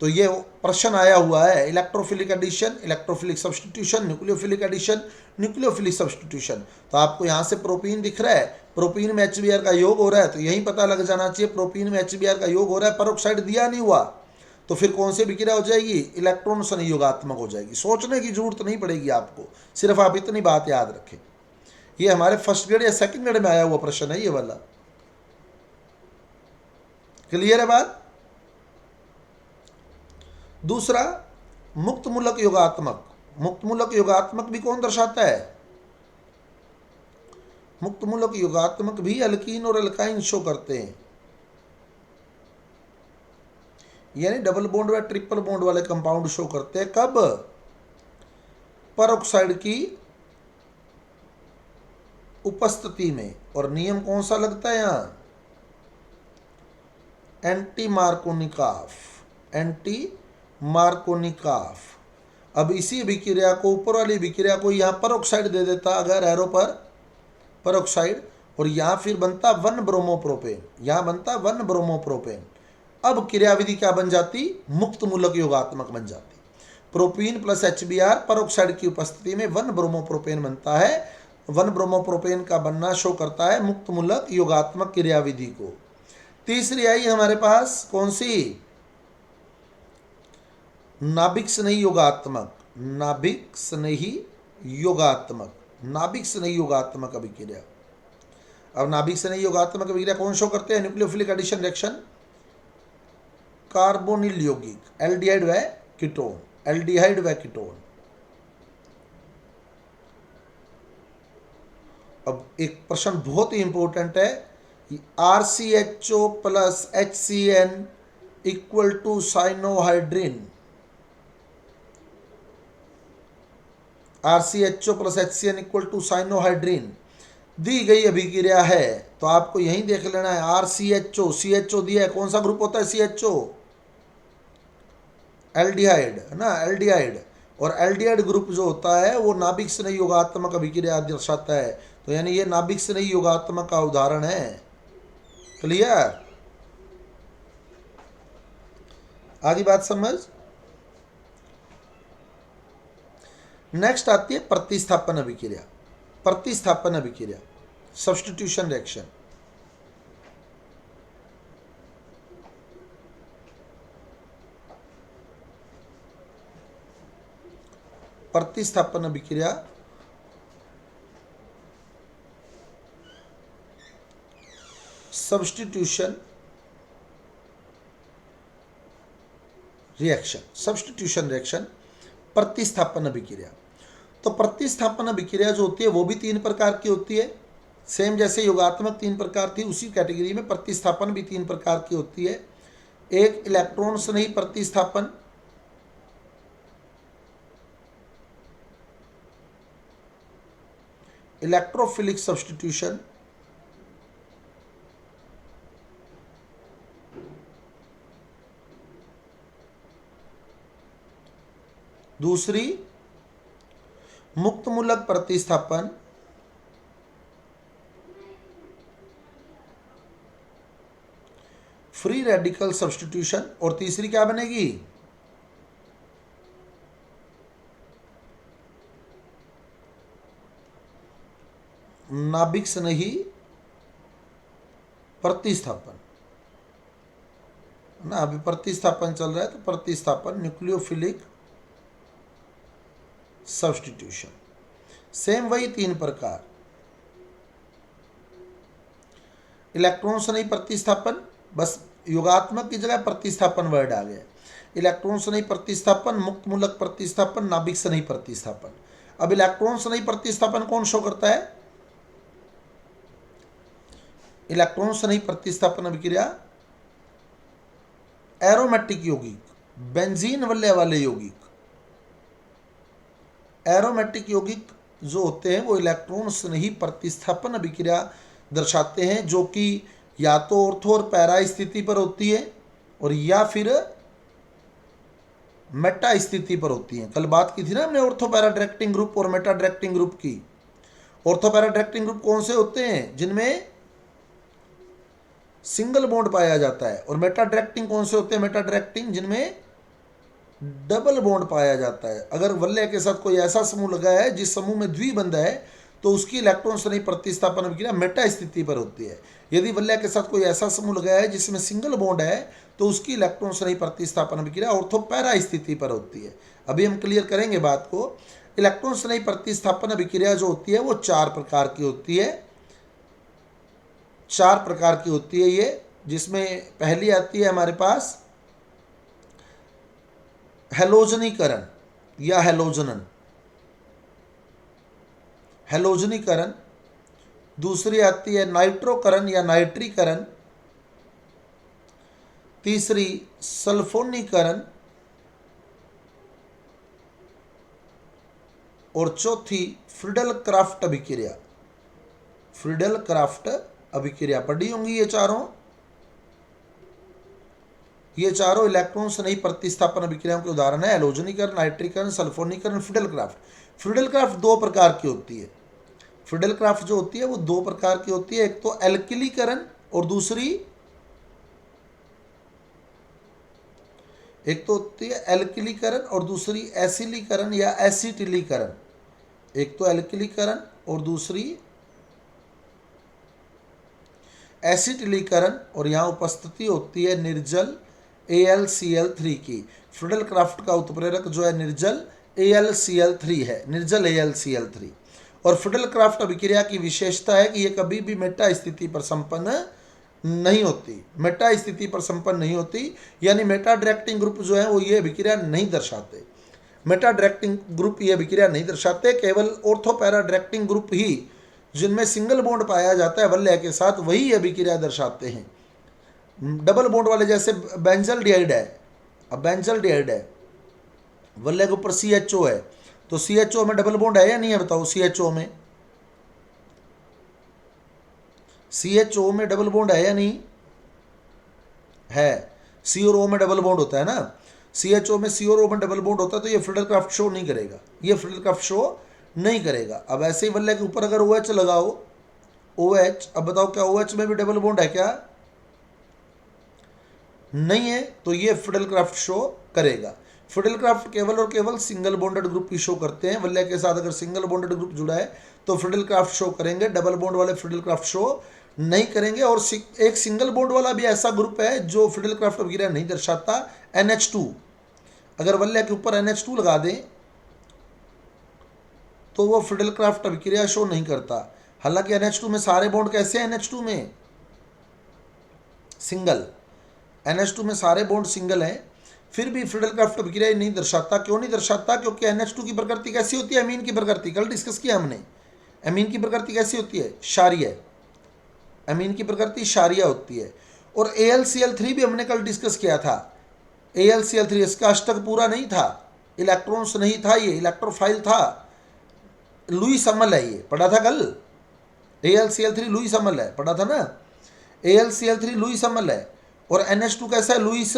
तो ये प्रश्न आया हुआ है, electrophilic addition, electrophilic substitution, nucleophilic addition, nucleophilic substitution. तो आपको यहाँ से प्रोपीन दिख रहा है, प्रोपीन में HBr का योग हो रहा है, तो यही पता लग जाना चाहिए प्रोपीन में HBr का योग हो रहा है, परोक्साइड दिया नहीं हुआ, तो फिर कौन सी अभिक्रिया हो जाएगी, इलेक्ट्रॉन स्नेही योगात्मक हो जाएगी। सोचने की जरूरत नहीं पड़ेगी आपको, सिर्फ आप इतनी बात याद रखें। ये हमारे फर्स्ट ग्रेड या सेकंड ग्रेड में आया हुआ प्रश्न है ये वाला। क्लियर है बात। दूसरा मुक्तमूलक योगात्मक। मुक्तमूलक योगात्मक भी कौन दर्शाता है, मुक्तमूलक योगात्मक भी अल्कीन और अल्काइन शो करते हैं, यानी डबल बॉन्ड व ट्रिपल बॉन्ड वाले कंपाउंड शो करते हैं। कब, परऑक्साइड की उपस्थिति में। और नियम कौन सा लगता है यहां, एंटी मार्कोनिकॉफ। Anti Markovnikov. अब इसी अभिक्रिया को, ऊपर वाली अभिक्रिया को यहाँ परऑक्साइड दे देता अगर एरो पर, परऑक्साइड, और यहाँ फिर बनता 1 ब्रोमोप्रोपेन, यहाँ बनता 1 ब्रोमोप्रोपेन। अब क्रियाविधि क्या बन जाती, मुक्तमूलक योगात्मक बन जाती। प्रोपीन प्लस HBr परऑक्साइड की उपस्थिति में 1 ब्रोमोप्रोपेन बनता है। 1 ब्रोमोप्रोपेन का बनना शो करता है मुक्तमूलक योगात्मक क्रियाविधि को। तीसरी आई हमारे पास कौन सी, नाभिक स्नेही योगात्मक। नाभिक स्नेही योगात्मक, नाभिक स्नेही योगात्मक अभिक्रिया। अब नाभिक स्नेही योगात्मक अभिक्रिया कौन शो करते हैं, न्यूक्लियोफिलिक एडिशन रिएक्शन, कार्बोनिल यौगिक, एल्डिहाइड व कीटोन, एल्डिहाइड व कीटोन। अब एक प्रश्न बहुत ही इंपॉर्टेंट है, RCHO plus HCN equal to cyanohydrin. RCHO plus HCN equal to cyanohydrin दी गई अभिक्रिया है। तो आपको यही देख लेना है, RCHO, CHO दिया है, कौन सा ग्रुप होता है CHO, एल्डिहाइड है ना, एल्डिहाइड। और एल्डिहाइड ग्रुप जो होता है वो नाभिक स्नेही योगात्मक अभिक्रिया दर्शाता है। तो यानी ये नाभिक स्नेही योगात्मक का उदाहरण है। क्लियर, आगे बात समझ। नेक्स्ट आती है प्रतिस्थापन अभिक्रिया। प्रतिस्थापन अभिक्रिया, सब्स्टिट्यूशन रिएक्शन। प्रतिस्थापन अभिक्रिया सब्स्टिट्यूशन रिएक्शन, सब्स्टिट्यूशन रिएक्शन, प्रतिस्थापन अभिक्रिया। तो प्रतिस्थापन अभिक्रिया जो होती है वो भी 3 प्रकार की होती है। सेम जैसे योगात्मक 3 प्रकार थी, उसी कैटेगरी में प्रतिस्थापन भी 3 प्रकार की होती है। एक इलेक्ट्रॉन स्नेही प्रतिस्थापन, इलेक्ट्रोफिलिक सब्स्टिट्यूशन, दूसरी मुक्त मूलक प्रतिस्थापन, फ्री रेडिकल सब्स्टिट्यूशन, और तीसरी क्या बनेगी? नाभिक स्नेही प्रतिस्थापन ना। अभी प्रतिस्थापन चल रहा है तो प्रतिस्थापन, न्यूक्लियोफिलिक सब्स्टिट्यूशन। सेम वही 3 प्रकार। इलेक्ट्रॉन स्नेही प्रतिस्थापन, बस योगात्मक की जगह प्रतिस्थापन वर्ड आ गया। इलेक्ट्रॉन स्नेही प्रतिस्थापन, मुक्त मूलक प्रतिस्थापन, नाभिक स्नेही प्रतिस्थापन। अब इलेक्ट्रॉन स्नेही प्रतिस्थापन कौन शो करता है? इलेक्ट्रॉन स्नेही प्रतिस्थापन अभिक्रिया एरोमेटिक यौगिक, बेंजीन वलय वाले यौगिक, एरोमेटिक यौगिक जो होते हैं वो इलेक्ट्रॉन स्नेही प्रतिस्थापन अभिक्रिया दर्शाते हैं, जो कि या तो ऑर्थो और पैरा स्थिति पर होती है और या फिर मेटा स्थिति पर होती है। कल बात की थी ना हमने ऑर्थो पैरा डायरेक्टिंग ग्रुप और मेटा डायरेक्टिंग ग्रुप की। ऑर्थो पैरा डायरेक्टिंग ग्रुप कौन से होते हैं? जिनमें सिंगल बॉन्ड पाया जाता है। और मेटा डायरेक्टिंग कौन से होते हैं? मेटा डायरेक्टिंग जिनमें डबल बॉन्ड पाया जाता है। अगर वलय के साथ कोई ऐसा समूह लगा है जिस समूह में द्विबंध है तो उसकी इलेक्ट्रॉन स्नेही प्रतिस्थापन अभिक्रिया मेटा स्थिति पर होती है। यदि वलय के साथ कोई ऐसा समूह लगा है जिसमें सिंगल बॉन्ड है तो उसकी इलेक्ट्रॉन स्नेही प्रतिस्थापन अभिक्रिया ऑर्थो पैरा स्थिति पर होती है। अभी हम क्लियर करेंगे बात को। इलेक्ट्रॉन स्नेही प्रतिस्थापन अभिक्रिया जो होती है वो 4 प्रकार की होती है। 4 प्रकार की होती है ये, जिसमें पहली आती है हमारे पास हैलोजनीकरण या हैलोजनन, हैलोजनीकरण। दूसरी आती है नाइट्रोकरण या नाइट्रीकरण। तीसरी सल्फोनीकरण और चौथी फ्रीडल क्राफ्ट अभिक्रिया। फ्रीडल क्राफ्ट अभिक्रिया पढ़ी होंगी ये चारों इलेक्ट्रॉन स्नेही प्रतिस्थापन अभिक्रियाओं के उदाहरण है। हैलोजनीकरण, नाइट्रीकरण, सल्फोनीकरण, फ्रीडल क्राफ्ट। फ्रीडल क्राफ्ट 2 प्रकार की होती है। फ्रीडल क्राफ्ट जो होती है वो 2 प्रकार की होती है। एक तो एल्किलीकरण और दूसरी, एक तो होती है एल्किलीकरण और दूसरी एसिलीकरण या एसिटिलीकरण। एक तो एल्किलीकरण और दूसरी एसिटिलीकरण, और यहाँ उपस्थिति होती है निर्जल AlCl3 की। फ्रीडल क्राफ्ट का उत्प्रेरक जो है निर्जल AlCl3 है, निर्जल AlCl3। और फ्रीडल क्राफ्ट अभिक्रिया की विशेषता है कि यह कभी भी मेटा स्थिति पर संपन्न नहीं होती। मेटा स्थिति पर संपन्न नहीं होती, यानी मेटा डायरेक्टिंग ग्रुप जो है वो ये अभिक्रिया नहीं दर्शाते। मेटा डायरेक्टिंग ग्रुप ये अभिक्रिया नहीं दर्शाते। केवल ऑर्थो पैरा डायरेक्टिंग ग्रुप ही, जिनमें सिंगल बॉन्ड पाया जाता है वलय के साथ, वही अभिक्रिया दर्शाते हैं। डबल बॉन्ड वाले, जैसे बेंजल डिहाइड है। अब बेंजल डिहाइड है, वलय के ऊपर CHO है, तो CHO में डबल बॉन्ड है या नहीं है? बताओ। CHO में डबल बॉन्ड है या नहीं है? C और O में डबल बॉन्ड होता है ना। CHO में C और O में डबल बॉन्ड होता है, तो ये फ्रीडल क्राफ्ट शो नहीं करेगा, ये फ्रीडल क्राफ्ट शो नहीं करेगा। अब ऐसे ही वलय के ऊपर अगर OH लगाओ, OH, अब बताओ क्या OH में भी डबल बॉन्ड है क्या? नहीं है, तो ये फ्रीडल क्राफ्ट शो करेगा। फ्रीडल क्राफ्ट केवल और केवल सिंगल बॉन्डेड ग्रुप ही शो करते हैं। वलय के साथ अगर सिंगल बॉन्डेड ग्रुप जुड़ा है तो फ्रीडल क्राफ्ट शो करेंगे, डबल बॉन्ड वाले फ्रीडल क्राफ्ट शो नहीं करेंगे। और एक सिंगल बॉन्ड वाला भी ऐसा ग्रुप है जो फ्रीडल क्राफ्ट अभिक्रिया नहीं दर्शाता, NH2। अगर वलय के ऊपर NH2 लगा दें तो वो फ्रीडल क्राफ्ट अभिक्रिया शो नहीं करता। हालांकि NH2 में सारे बॉन्ड कैसे हैं? NH2 में सिंगल, NH2 में सारे बॉन्ड सिंगल हैं, फिर भी फ्रीडल क्राफ्ट अभिक्रिया नहीं दर्शाता। क्यों नहीं दर्शाता? क्योंकि NH2 की प्रकृति कैसी होती है? अमीन की प्रकृति, कल डिस्कस किया हमने। अमीन की प्रकृति कैसी होती है? क्षारीय। अमीन की प्रकृति क्षारीय होती है। और AlCl3 भी हमने कल डिस्कस किया था। AlCl3 इसका अष्टक पूरा नहीं था, इलेक्ट्रॉन्स नहीं था, ये इलेक्ट्रोफाइल था, लुईस अमल है, ये पढ़ा था कल। AlCl3 लुईस अमल है, पढ़ा था ना। AlCl3 लुईस अमल है और NH2 कैसा है? लुईस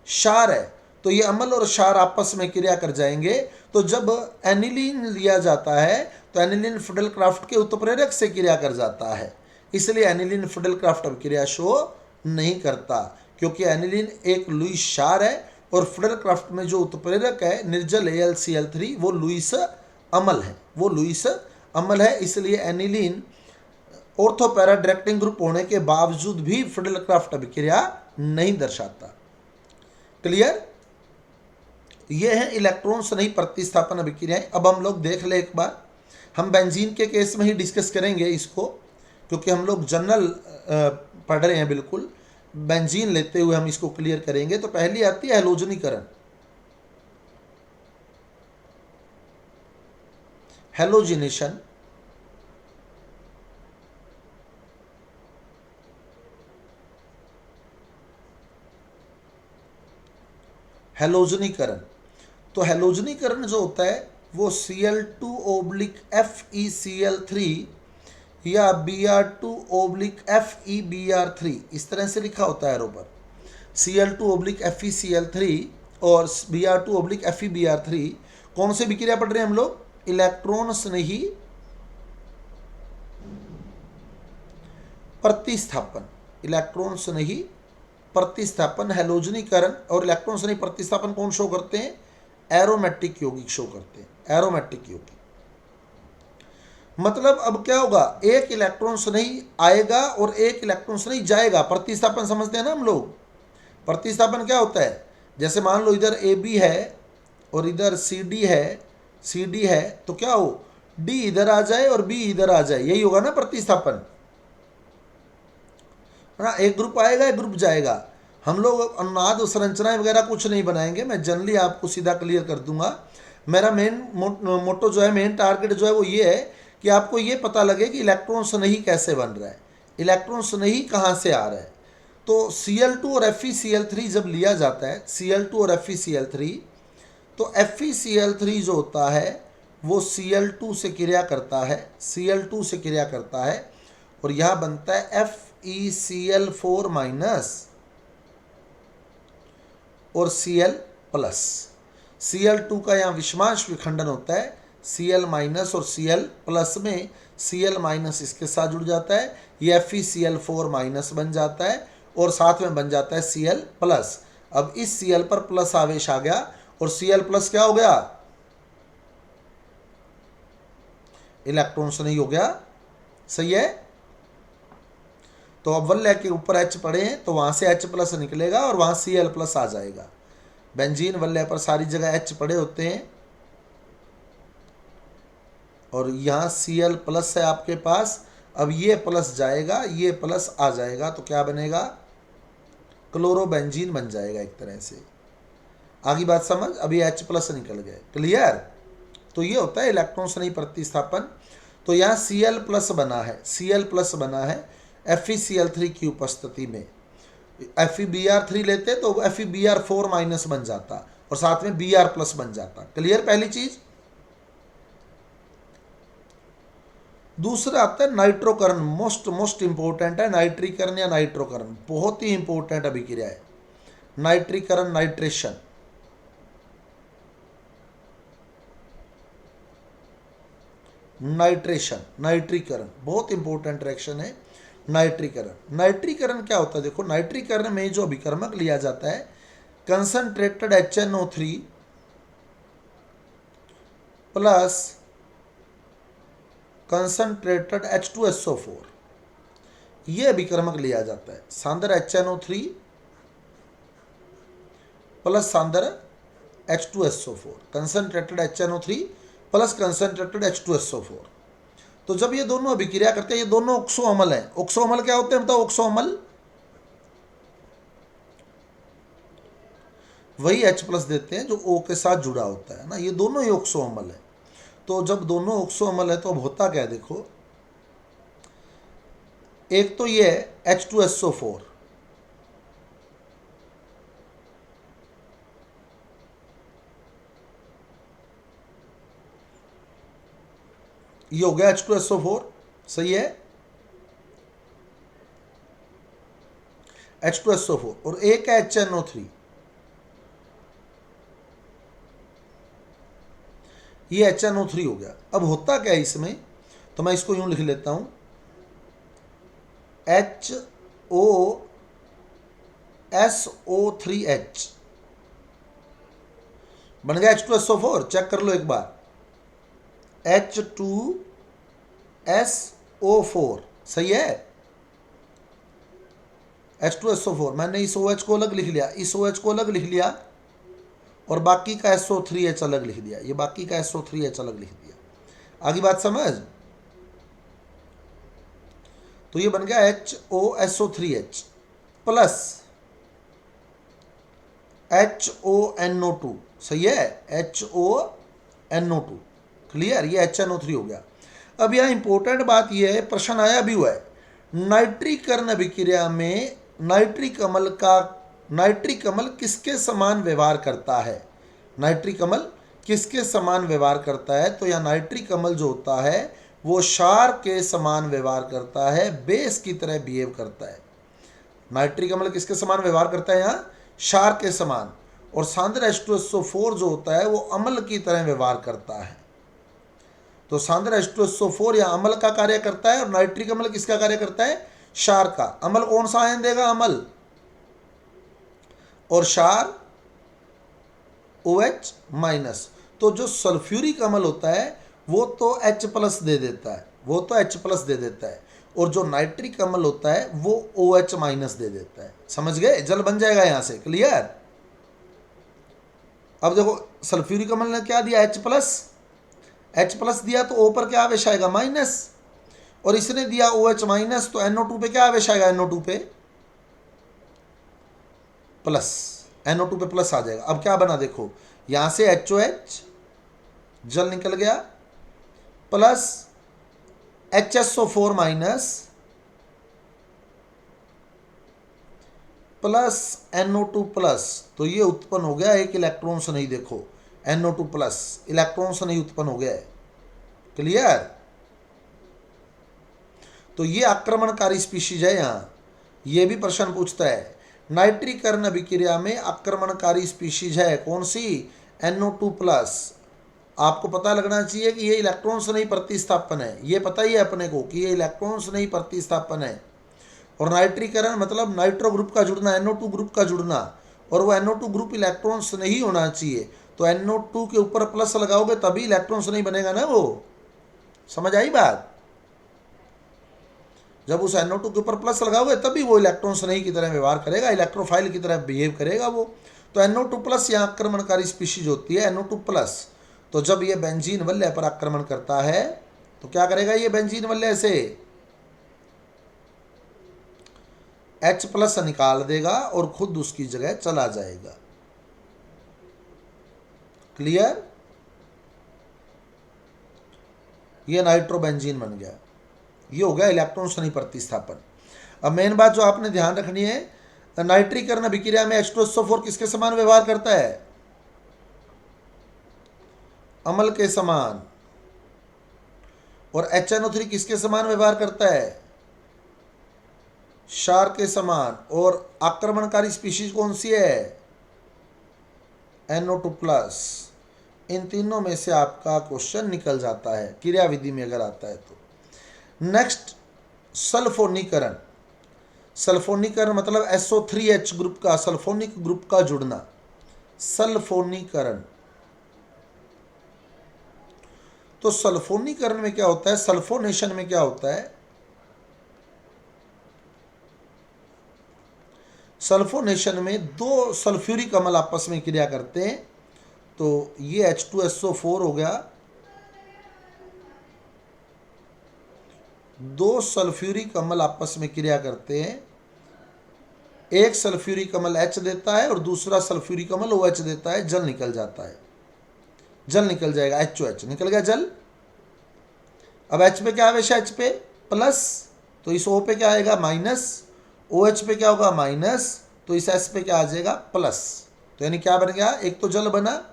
क्षार है। तो ये अम्ल और क्षार आपस में क्रिया कर जाएंगे। तो जब एनिलीन लिया जाता है तो एनिलीन फिडेलक्राफ्ट के उत्प्रेरक से क्रिया कर जाता है, इसलिए एनिलीन फिडेलक्राफ्ट अभिक्रिया शो नहीं करता, क्योंकि एनिलीन एक लुईस क्षार है और फिडेलक्राफ्ट में जो उत्प्रेरक है निर्जल AlCl3 वो लुईस अम्ल है, वो लुईस अम्ल है। इसलिए एनिलीन ऑर्थोपैरा डायरेक्टिंग ग्रुप होने के बावजूद भी फिडेलक्राफ्ट अभिक्रिया नहीं दर्शाता। क्लियर? ये है इलेक्ट्रॉन स्नेही प्रतिस्थापन अभिक्रियाएं। अब हम लोग देख ले एक बार, हम बेंजीन के केस में ही डिस्कस करेंगे इसको, क्योंकि हम लोग जनरल पढ़ रहे हैं, बिल्कुल बेंजीन लेते हुए हम इसको क्लियर करेंगे। तो पहली आती है हैलोजनीकरण। हैलोजिनेशन, हैलोजनीकरण। तो हैलोजनीकरण जो होता है वो Cl2/FeCl3 या Br2/FeBr3 इस तरह से लिखा होता है एरो पर। Cl2/FeCl3 और Br2/FeBr3 कौन से विक्रिया पढ़ रहे हैं हम लोग? इलेक्ट्रॉन स्नेही प्रतिस्थापन, इलेक्ट्रॉन स्नेही प्रतिस्थापन, हैलोजनीकरण और इलेक्ट्रॉन स्नेही प्रतिस्थापन कौन शो करते हैं? एरोमेटिक यौगिक शो करते हैं, एरोमेटिक यौगिक। मतलब अब क्या होगा, एक इलेक्ट्रॉन स्नेही आएगा और एक इलेक्ट्रॉन स्नेही जाएगा। प्रतिस्थापन समझते हैं ना हम लोग। प्रतिस्थापन क्या होता है, जैसे मान लो इधर AB है और इधर CD है, तो क्या हो, D इधर आ जाए और B इधर आ जाए, यही होगा ना प्रतिस्थापन, है ना। एक ग्रुप आएगा, एक ग्रुप जाएगा। हम लोग अनुनाद संरचनाएं वगैरह कुछ नहीं बनाएंगे, मैं जनरली आपको सीधा क्लियर कर दूंगा। मेरा मेन मोटो जो है, मेन टारगेट जो है वो ये है कि आपको ये पता लगे कि इलेक्ट्रॉन स्नेही कैसे बन रहा है, इलेक्ट्रॉन स्नेही कहाँ से आ रहा है। तो Cl2 और FeCl3 जब लिया जाता है, Cl2 और FeCl3, तो FeCl3 जो होता है वो Cl2 से क्रिया करता है, Cl2 से क्रिया करता है और यहाँ बनता है FeCl4 माइनस और Cl प्लस। Cl2 का यहाँ विषमांश विखंडन होता है, Cl माइनस और Cl प्लस में Cl माइनस इसके साथ जुड़ जाता है, ये FeCl4 माइनस बन जाता है और साथ में बन जाता है Cl प्लस। अब इस Cl पर प्लस आवेश आ गया और Cl प्लस क्या हो गया, इलेक्ट्रॉन स्नेही हो गया। सही है। तो अब वल्य के ऊपर H पड़े हैं तो वहां से H प्लस निकलेगा और वहां Cl प्लस आ जाएगा। बेंजीन वल्य पर सारी जगह H पड़े होते हैं और यहाँ Cl प्लस है आपके पास। अब ये प्लस जाएगा, ये प्लस आ जाएगा, तो क्या बनेगा, क्लोरोबेंजीन बन जाएगा एक तरह से। आगे बात समझ, अभी H प्लस निकल गए। क्लियर? तो ये होता है इलेक्ट्रॉन स्नेही प्रतिस्थापन। तो यहाँ Cl प्लस बना है, Cl प्लस बना है FeCl3 की उपस्थिति में। FeBr3 लेते तो FeBr4 माइनस बन जाता और साथ में Br प्लस बन जाता। क्लियर? पहली चीज। दूसरा आता है नाइट्रोकरण, मोस्ट इंपॉर्टेंट है नाइट्रीकरण या नाइट्रोकरण, बहुत ही इंपॉर्टेंट अभिक्रिया है नाइट्रीकरण, नाइट्रेशन। नाइट्रेशन, नाइट्रीकरण बहुत इंपॉर्टेंट रिएक्शन है नाइट्रीकरण। नाइट्रीकरण क्या होता है, देखो नाइट्रीकरण में जो अभिकर्मक लिया जाता है concentrated HNO3 plus concentrated H2SO4, ये अभिकर्मक लिया जाता है। सांद्र HNO3 प्लस सांद्र H2SO4, concentrated HNO3 plus concentrated H2SO4। तो जब ये दोनों अभिक्रिया करते हैं, ये दोनों ऑक्सो अम्ल हैं। ऑक्सो अम्ल क्या होते हैं बताओ? ऑक्सो अम्ल वही H प्लस देते हैं जो O के साथ जुड़ा होता है ना, ये दोनों ही ऑक्सो अम्ल है। तो जब दोनों ऑक्सो अम्ल है तो अब होता क्या है, देखो एक तो ये है H2SO4, ये हो गया H2SO4, सही है, H2SO4, और एक है HNO3, ये HNO3 हो गया। अब होता क्या है इसमें, तो मैं इसको यूं लिख लेता हूं, HOSO3H बन गया H2SO4। चेक कर लो एक बार, H2SO4 सही है, H2SO4। मैंने इस OH को अलग लिख लिया, इस OH को अलग लिख लिया, और बाकी का SO3H अलग लिख दिया, ये बाकी का SO3H अलग लिख दिया। आगे बात समझ। तो ये बन गया HOSO3H प्लस HONO2, सही है, HONO2, क्लियर, ये HNO3 हो गया। अब यह इंपॉर्टेंट बात यह है, प्रश्न आया भी हुआ है, नाइट्रीकरण अभिक्रिया में नाइट्रिक अम्ल किसके समान व्यवहार करता है, नाइट्रिक अम्ल किसके समान व्यवहार करता है। तो यह नाइट्रिक अम्ल जो होता है वो क्षार के समान व्यवहार करता है, बेस की तरह बिहेव करता है। नाइट्रिक अम्ल किसके समान व्यवहार करता है, यहाँ क्षार के समान। और सांद्र H2SO4 जो होता है वो अम्ल की तरह व्यवहार करता है। तो सांद्र H2SO4 या अम्ल का कार्य करता है, और नाइट्रिक अम्ल किसका कार्य करता है, क्षार का। अम्ल कौन सा आयन देगा, अम्ल, और क्षार OH माइनस। तो जो सल्फ्यूरिक अम्ल होता है वो तो H प्लस दे देता है, वो तो H प्लस दे देता है, और जो नाइट्रिक अम्ल होता है वो OH माइनस दे देता है। समझ गए, जल बन जाएगा यहां से, क्लियर। अब देखो सल्फ्यूरिक अम्ल ने क्या दिया, H प्लस दिया, तो O पर क्या आवेश आएगा, माइनस, और इसने दिया OH माइनस, तो NO2 पे क्या आवेश आएगा, NO2 पे प्लस, NO2 पे प्लस आ जाएगा। अब क्या बना देखो, यहां से HOH जल निकल गया, plus HSO4 minus, plus NO2 plus. तो ये उत्पन्न हो गया एक इलेक्ट्रॉन से, नहीं देखो NO2 प्लस इलेक्ट्रॉन से नहीं उत्पन्न हो गया है, क्लियर। तो ये आक्रमणकारी स्पीशीज है। यहाँ ये भी प्रश्न पूछता है, नाइट्रीकरण अभिक्रिया में आक्रमणकारी स्पीशीज है कौन सी, NO2 प्लस। आपको पता लगना चाहिए कि ये इलेक्ट्रॉन से नहीं प्रतिस्थापन है, ये पता ही है अपने को कि ये इलेक्ट्रॉन से नहीं प्रतिस्थापन है। और नाइट्रीकरण मतलब नाइट्रो ग्रुप का जुड़ना, NO2 ग्रुप का जुड़ना, और वो NO2 ग्रुप इलेक्ट्रॉन से नहीं होना चाहिए। तो NO2 के ऊपर प्लस लगाओगे तभी इलेक्ट्रॉन से नहीं बनेगा ना, वो समझ आई बात। जब उस NO2 के ऊपर प्लस लगाओगे तभी वो इलेक्ट्रॉन से नहीं की तरह व्यवहार करेगा, इलेक्ट्रोफाइल की तरह बिहेव करेगा वो। तो NO2 प्लस यहाँ आक्रमणकारी स्पीशीज होती है, NO2 प्लस। तो जब ये बेंजीन वलय पर आक्रमण करता है तो क्या करेगा, ये बेंजीन वलय से H प्लस निकाल देगा और खुद उसकी जगह चला जाएगा, क्लियर। ये नाइट्रोबेंजीन बन गया, ये हो गया इलेक्ट्रॉन से नहीं प्रतिस्थापन। अब मेन बात जो आपने ध्यान रखनी है, नाइट्रीकरण अभिक्रिया में H2SO4 किसके समान व्यवहार करता है, अम्ल के समान। और HNO3 किसके समान व्यवहार करता है, क्षार के समान। और आक्रमणकारी स्पीशीज कौन सी है, NO2 प्लस। इन तीनों में से आपका क्वेश्चन निकल जाता है क्रियाविधि में अगर आता है तो। नेक्स्ट सल्फोनीकरण। सल्फोनीकरण मतलब SO3H ग्रुप का, सल्फोनिक ग्रुप का जुड़ना, सल्फोनीकरण। तो सल्फोनीकरण में क्या होता है, सल्फोनेशन में क्या होता है, सल्फोनेशन में दो सल्फ्यूरिक अम्ल आपस में क्रिया करते हैं। तो ये H2SO4 हो गया, दो सल्फ्यूरिक अम्ल आपस में क्रिया करते हैं, एक सल्फ्यूरिक अम्ल H देता है और दूसरा सल्फ्यूरिक अम्ल OH देता है, जल निकल जाता है, जल निकल जाएगा, HOH निकल गया जल। अब H पे क्या आवेश है, H पे प्लस, तो इस O पे क्या आएगा, माइनस, OH पे क्या होगा, माइनस, तो इस S पे क्या आ जाएगा, प्लस। तो यानी क्या बन गया, एक तो जल बना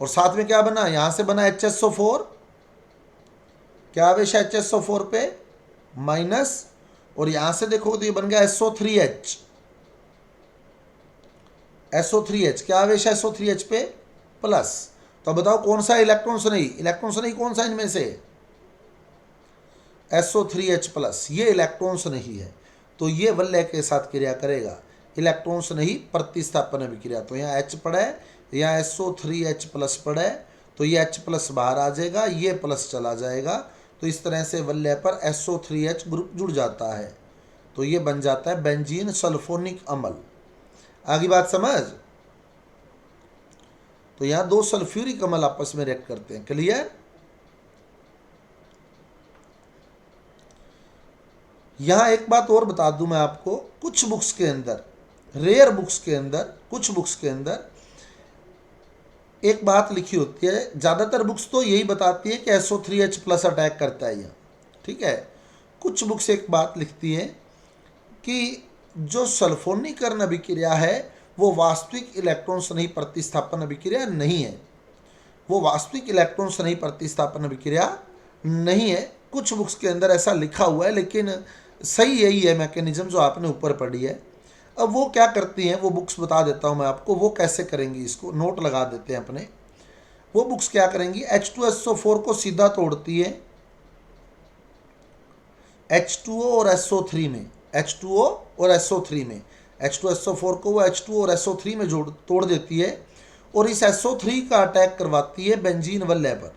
और साथ में क्या बना, यहां से बना HSO4, क्या आवेश है HSO4 पे, माइनस, और यहां से देखो तो ये बन गया SO3H, SO3H क्या आवेश है SO3H पे, प्लस। तो बताओ कौन सा इलेक्ट्रॉन्स नहीं, इलेक्ट्रॉन्स नहीं कौन सा इनमें से, SO3H+, ये इलेक्ट्रॉन्स नहीं है, तो ये वलय के साथ क्रिया करेगा, इलेक्ट्रॉन्स नहीं प्रतिस्थापन अभिक्रिया। तो यहाँ H पड़ा है, यहाँ SO3H+ पड़ा है, तो ये H+ बाहर आ जाएगा, ये प्लस चला जाएगा, तो इस तरह से वलय पर SO3H ग्रुप जुड़ जाता है, तो ये बन जाता है बेंजीन सल्फोनिक अम्ल। आगे बात समझ। तो यहाँ दो सल्फ्यूरिक अम्ल आपस में रिएक्ट करते हैं, क्लियर। यहाँ एक बात और बता दूं मैं आपको, कुछ बुक्स के अंदर, रेयर बुक्स के अंदर, कुछ बुक्स के अंदर एक बात लिखी होती है, ज़्यादातर बुक्स तो यही बताती है कि SO3H+ अटैक करता है यह, ठीक है। कुछ बुक्स एक बात लिखती है कि जो सल्फोनीकरण अभिक्रिया है वो वास्तविक इलेक्ट्रॉन स्नेही प्रतिस्थापन अभिक्रिया नहीं है, वो वास्तविक इलेक्ट्रॉन स्नेही प्रतिस्थापन अभिक्रिया नहीं है। कुछ बुक्स के अंदर ऐसा लिखा हुआ है, लेकिन सही यही है मैकेनिज्म जो आपने ऊपर पढ़ी है। अब वो क्या करती हैं, वो बुक्स बता देता हूँ मैं आपको, वो कैसे करेंगी, इसको नोट लगा देते हैं अपने। वो बुक्स क्या करेंगी, H2SO4 को सीधा तोड़ती है H2O और SO3 में, H2O और SO3 में, H2SO4 को वो H2O और SO3 में तोड़ देती है, और इस SO3 का अटैक करवाती है बेंजीन वलय पर।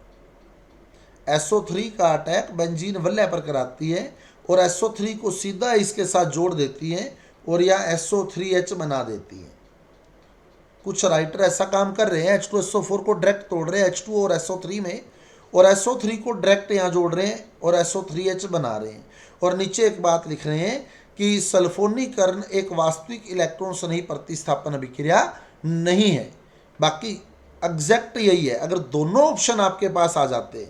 SO3 का अटैक बेंजीन वलय पर कराती है, और SO3 को सीधा इसके साथ जोड़ देती है, और यह SO3H बना देती है। कुछ राइटर ऐसा काम कर रहे हैं, H2SO4 को डायरेक्ट तोड़ रहे हैं H2O और SO3 में, और SO3 को डायरेक्ट यहाँ जोड़ रहे हैं और SO3H बना रहे हैं, और नीचे एक बात लिख रहे हैं कि सल्फोनीकरण एक वास्तविक इलेक्ट्रॉन स्नेही प्रतिस्थापन अभिक्रिया नहीं है। बाकी एग्जैक्ट यही है। अगर दोनों ऑप्शन आपके पास आ जाते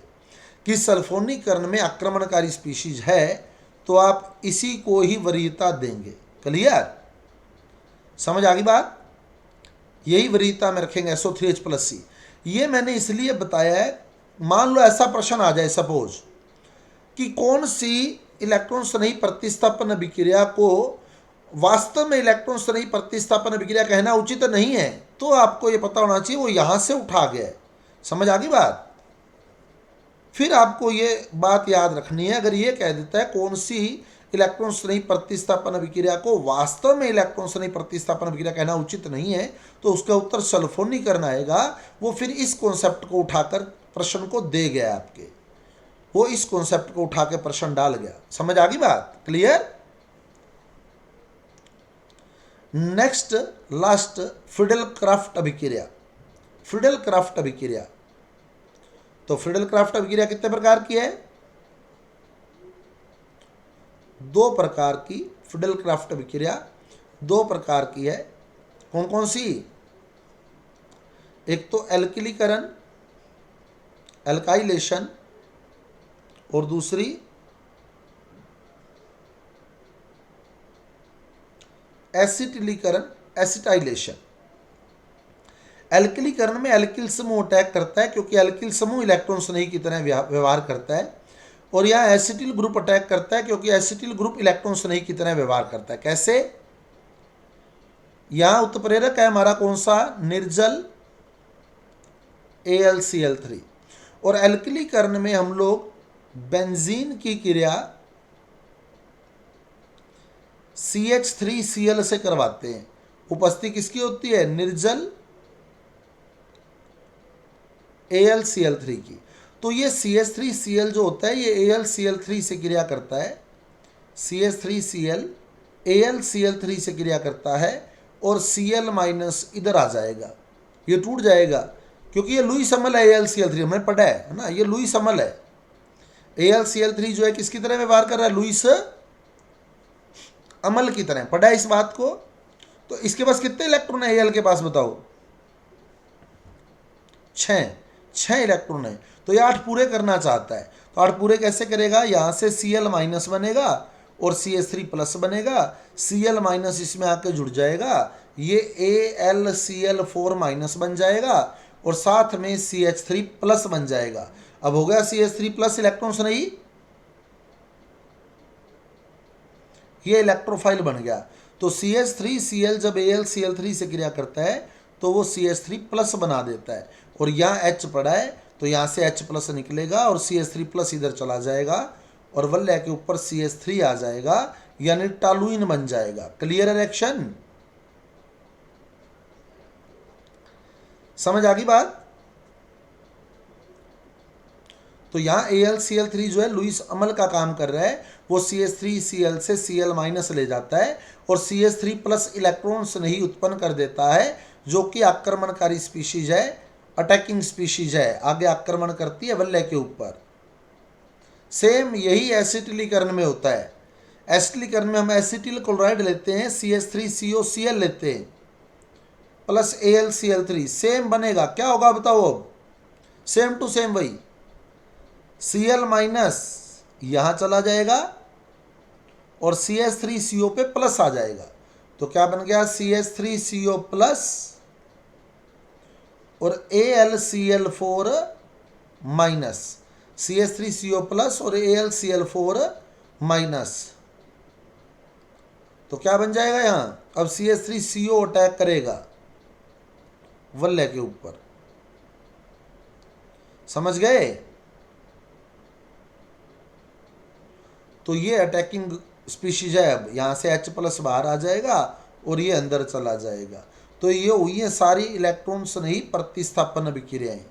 कि सल्फोनीकरण में आक्रमणकारी स्पीशीज है, तो आप इसी को ही वरीयता देंगे, क्लियर, समझ आ गई बात। यही वरीयता में रखेंगे SO3H+C। ये मैंने इसलिए बताया है, मान लो ऐसा प्रश्न आ जाए सपोज कि कौन सी इलेक्ट्रॉन स्नेही प्रतिस्थापन अभिक्रिया को वास्तव में इलेक्ट्रॉन स्नेही प्रतिस्थापन अभिक्रिया कहना उचित नहीं है, तो आपको ये पता होना चाहिए वो यहां से उठा गया है, समझ आ गई बात। फिर आपको ये बात याद रखनी है, अगर ये कह देता है कौन सी इलेक्ट्रॉन स्नेही प्रतिस्थापन अभिक्रिया को वास्तव में इलेक्ट्रॉन स्नेही प्रतिस्थापन अभिक्रिया कहना उचित नहीं है, तो उसका उत्तर सल्फोनीकरण आएगा। वो फिर इस कॉन्सेप्ट को उठाकर प्रश्न को दे गया आपके, वो इस कॉन्सेप्ट को उठा के प्रश्न डाल गया, समझ आ गई बात, clear. Next last Friedel craft अभिक्रिया। फ्रीडल क्राफ्ट अभिक्रिया, तो फ्रीडल क्राफ्ट अभिक्रिया कितने प्रकार की है, दो प्रकार की। फ्रीडल क्राफ्ट अभिक्रिया दो प्रकार की है, कौन कौन सी, एक तो एल्किलीकरण, एल्काइलेशन, और दूसरी एसिटिलीकरण, एसिटाइलेशन। एल्किलीकरण में एल्किल समूह अटैक करता है, क्योंकि एल्किल समूह इलेक्ट्रॉन स्नेही की तरह व्यवहार करता है, और यहाँ एसिटिल ग्रुप अटैक करता है, क्योंकि एसिटिल ग्रुप इलेक्ट्रॉन स्नेही की तरह व्यवहार करता है। कैसे, यहाँ उत्प्रेरक है हमारा कौन सा, निर्जल AlCl3, और एल्किलीकरण में हम लोग बेंजीन की क्रिया CH3Cl से करवाते हैं। उपस्थिति किसकी होती है, निर्जल AlCl3 की। तो ये CH3Cl जो होता है ये AlCl3 से क्रिया करता है, CH3Cl AlCl3 से क्रिया करता है, और Cl- इधर आ जाएगा, ये टूट जाएगा, क्योंकि ये लुईस अम्ल है AlCl3, हमने पढ़ा है ना, ये लुईस अम्ल है। AlCl3 जो है किसकी तरह व्यवहार कर रहा है, लुईस अम्ल की तरह, पढ़ा है इस बात को। तो इसके पास कितने इलेक्ट्रॉन है Al के पास बताओ, 6 इलेक्ट्रॉन है, तो ये 8 पूरे करना चाहता है, तो 8 पूरे कैसे करेगा, यहाँ से Cl- बनेगा और CH3+ बनेगा, Cl- इसमें आके जुड़ जाएगा, ये AlCl4- बन जाएगा, और साथ में CH3+ बन जाएगा। अब हो गया CH3+ इलेक्ट्रॉन्स नहीं, ये इलेक्ट्रोफाइल बन गया। तो CH3Cl जब AlCl3 से क्रिया करता है तो वो CH3+ बना देता है, और यहाँ H पड़ा है तो यहाँ से H प्लस निकलेगा और CH3 प्लस इधर चला जाएगा और वल्ले के ऊपर CH3 आ जाएगा, यानी टॉलुइन बन जाएगा। क्लियर है रिएक्शन? समझ आ गई बात? तो यहाँ AlCl3 जो है लुईस अमल का काम कर रहा है, वो CH3Cl से Cl माइनस ले जाता है और CH3 प्लस इलेक्ट्रॉन्स नहीं उत्पन्न कर देता है, जो कि आक्रमणकारी स्पीशीज है, अटैकिंग स्पीशीज है, आगे आक्रमण करती है वल्ले के ऊपर। सेम यही एसिटिलीकरण में होता है। एसिटिलीकरण में हम एसिटिल क्लोराइड लेते हैं, CH3COCl लेते हैं प्लस AlCl3, सेम बनेगा। क्या होगा बताओ? अब सेम टू सेम वही, Cl माइनस यहाँ चला जाएगा और CH3CO पे प्लस आ जाएगा। तो क्या बन गया? CH3CO प्लस और AlCl4 माइनस, CH3CO प्लस और AlCl4 माइनस। तो क्या बन जाएगा यहाँ? अब CH3CO अटैक करेगा वल्ले के ऊपर। समझ गए? तो ये अटैकिंग स्पीशीज है। अब यहाँ से H प्लस बाहर आ जाएगा और ये अंदर चला जाएगा। तो ये हुई है सारी इलेक्ट्रॉन्स नहीं प्रतिस्थापन अभिक्रियाएं।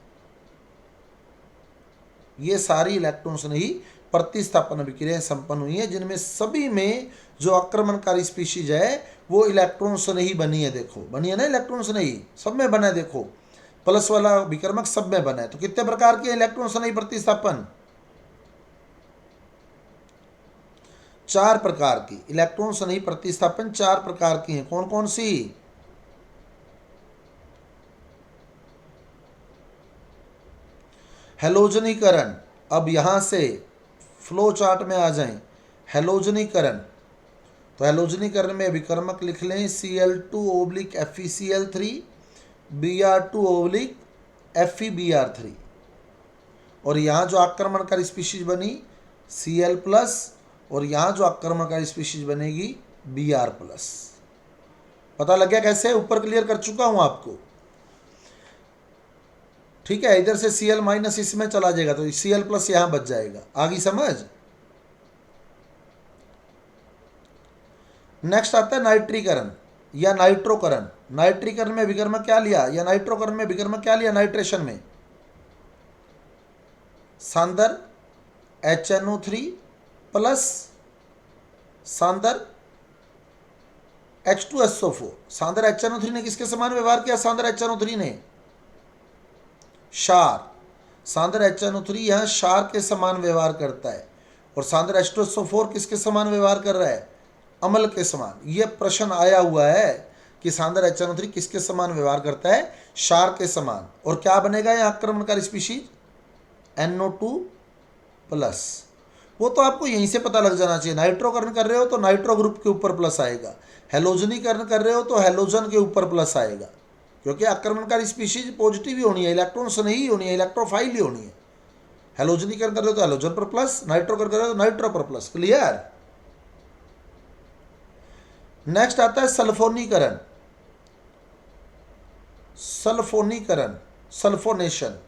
ये सारी इलेक्ट्रॉन्स नहीं प्रतिस्थापन अभिक्रियाएं संपन्न हुई है, जिनमें सभी में जो आक्रमणकारी स्पीशीज है वो इलेक्ट्रॉन्स नहीं बनी है। देखो बनी है ना इलेक्ट्रॉन्स नहीं, सब में बना है। देखो प्लस वाला विकर्मक सब में बना है। तो कितने प्रकार के इलेक्ट्रॉन्स नहीं प्रतिस्थापन? 4 प्रकार की इलेक्ट्रॉन्स नहीं प्रतिस्थापन 4 प्रकार की हैं। कौन कौन सी? हैलोजनीकरण। अब यहां से फ्लो चार्ट में आ जाएं। हैलोजनीकरण, तो हैलोजनीकरण में विकर्मक लिख लें Cl2/FeCl3 Br2/FeBr3। और यहाँ जो आक्रमणकारी स्पीशीज बनी Cl प्लस और यहाँ जो आक्रमणकारी स्पीशीज बनेगी Br प्लस। पता लग गया कैसे? ऊपर क्लियर कर चुका हूँ आपको। ठीक है, इधर से Cl माइनस इसमें चला जाएगा तो Cl प्लस यहाँ बच जाएगा। आगे समझ? नेक्स्ट आता है नाइट्रीकरण या नाइट्रोकरण। नाइट्रीकरण में विकर्मक क्या लिया, या नाइट्रोकरण में विकर्मक क्या लिया? नाइट्रेशन में सांदर HNO3 प्लस सांदर H2SO4। सांदर HNO3 ने किसके समान व्यवहार किया? सांदर HNO3 ने क्षार। सांदर HNO3 यहाँ क्षार के समान व्यवहार करता है और सांदर H2SO4 किसके समान व्यवहार कर रहा है? अम्ल के समान। यह प्रश्न आया हुआ है कि सांदर HNO3 किसके समान व्यवहार करता है? क्षार के समान। और क्या बनेगा यहाँ आक्रमणकारी स्पीशीज? NO2 plus. वो तो आपको यहीं से पता लग जाना चाहिए। नाइट्रोकरण कर रहे हो तो नाइट्रो ग्रुप के ऊपर प्लस आएगा, हैलोजनीकरण कर रहे हो तो हैलोजन के ऊपर प्लस आएगा, क्योंकि आक्रमणकारी स्पीशीज पॉजिटिव ही होनी है, इलेक्ट्रॉन्स नहीं होनी है, इलेक्ट्रोफाइल ही होनी है। हैलोजनीकरण कर रहे हो तो हैलोजन पर प्लस, नाइट्रोकरण कर रहे हो तो नाइट्रो पर प्लस। क्लियर? नेक्स्ट आता है सल्फोनीकरण। सल्फोनीकरण, सल्फोनेशन।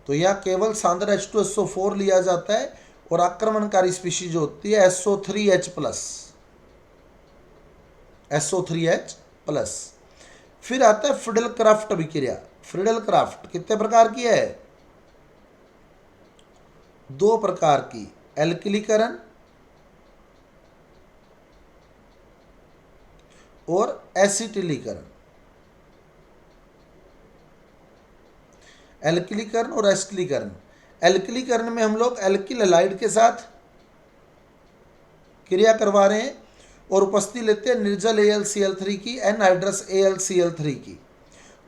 तो यह केवल सांदर H2SO4 लिया जाता है और आक्रमणकारी स्पीशीज जो होती है SO3H प्लस, SO3H प्लस। फिर आता है फ्रिडल क्राफ्ट अभिक्रिया। फ्रिडल क्राफ्ट कितने प्रकार की है? 2 प्रकार की, एल्किलीकरण और एसिटिलीकरण। एल्किलीकरण और एसिटिलीकरण। एल्किलीकरण में हम लोग एल्किल हैलाइड के साथ क्रिया करवा रहे हैं और उपस्थिति लेते हैं निर्जल AlCl3 की, एनहाइड्रस AlCl3 की।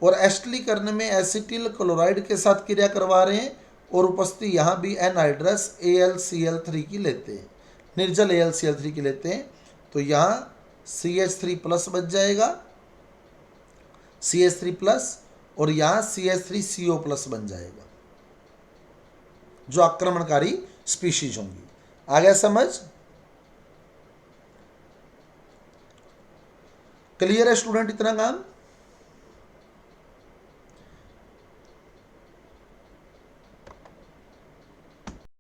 और एसिटिलीकरण में एसिटिल क्लोराइड के साथ क्रिया करवा रहे हैं और उपस्थिति यहाँ भी एनहाइड्रस AlCl3 की लेते हैं, निर्जल AlCl3 की लेते हैं। तो यहाँ CH3 प्लस बच जाएगा, CH3 प्लस, और यहाँ CH3CO प्लस बन जाएगा, जो आक्रमणकारी स्पीशीज होंगी। आ गया समझ? क्लियर है स्टूडेंट इतना काम?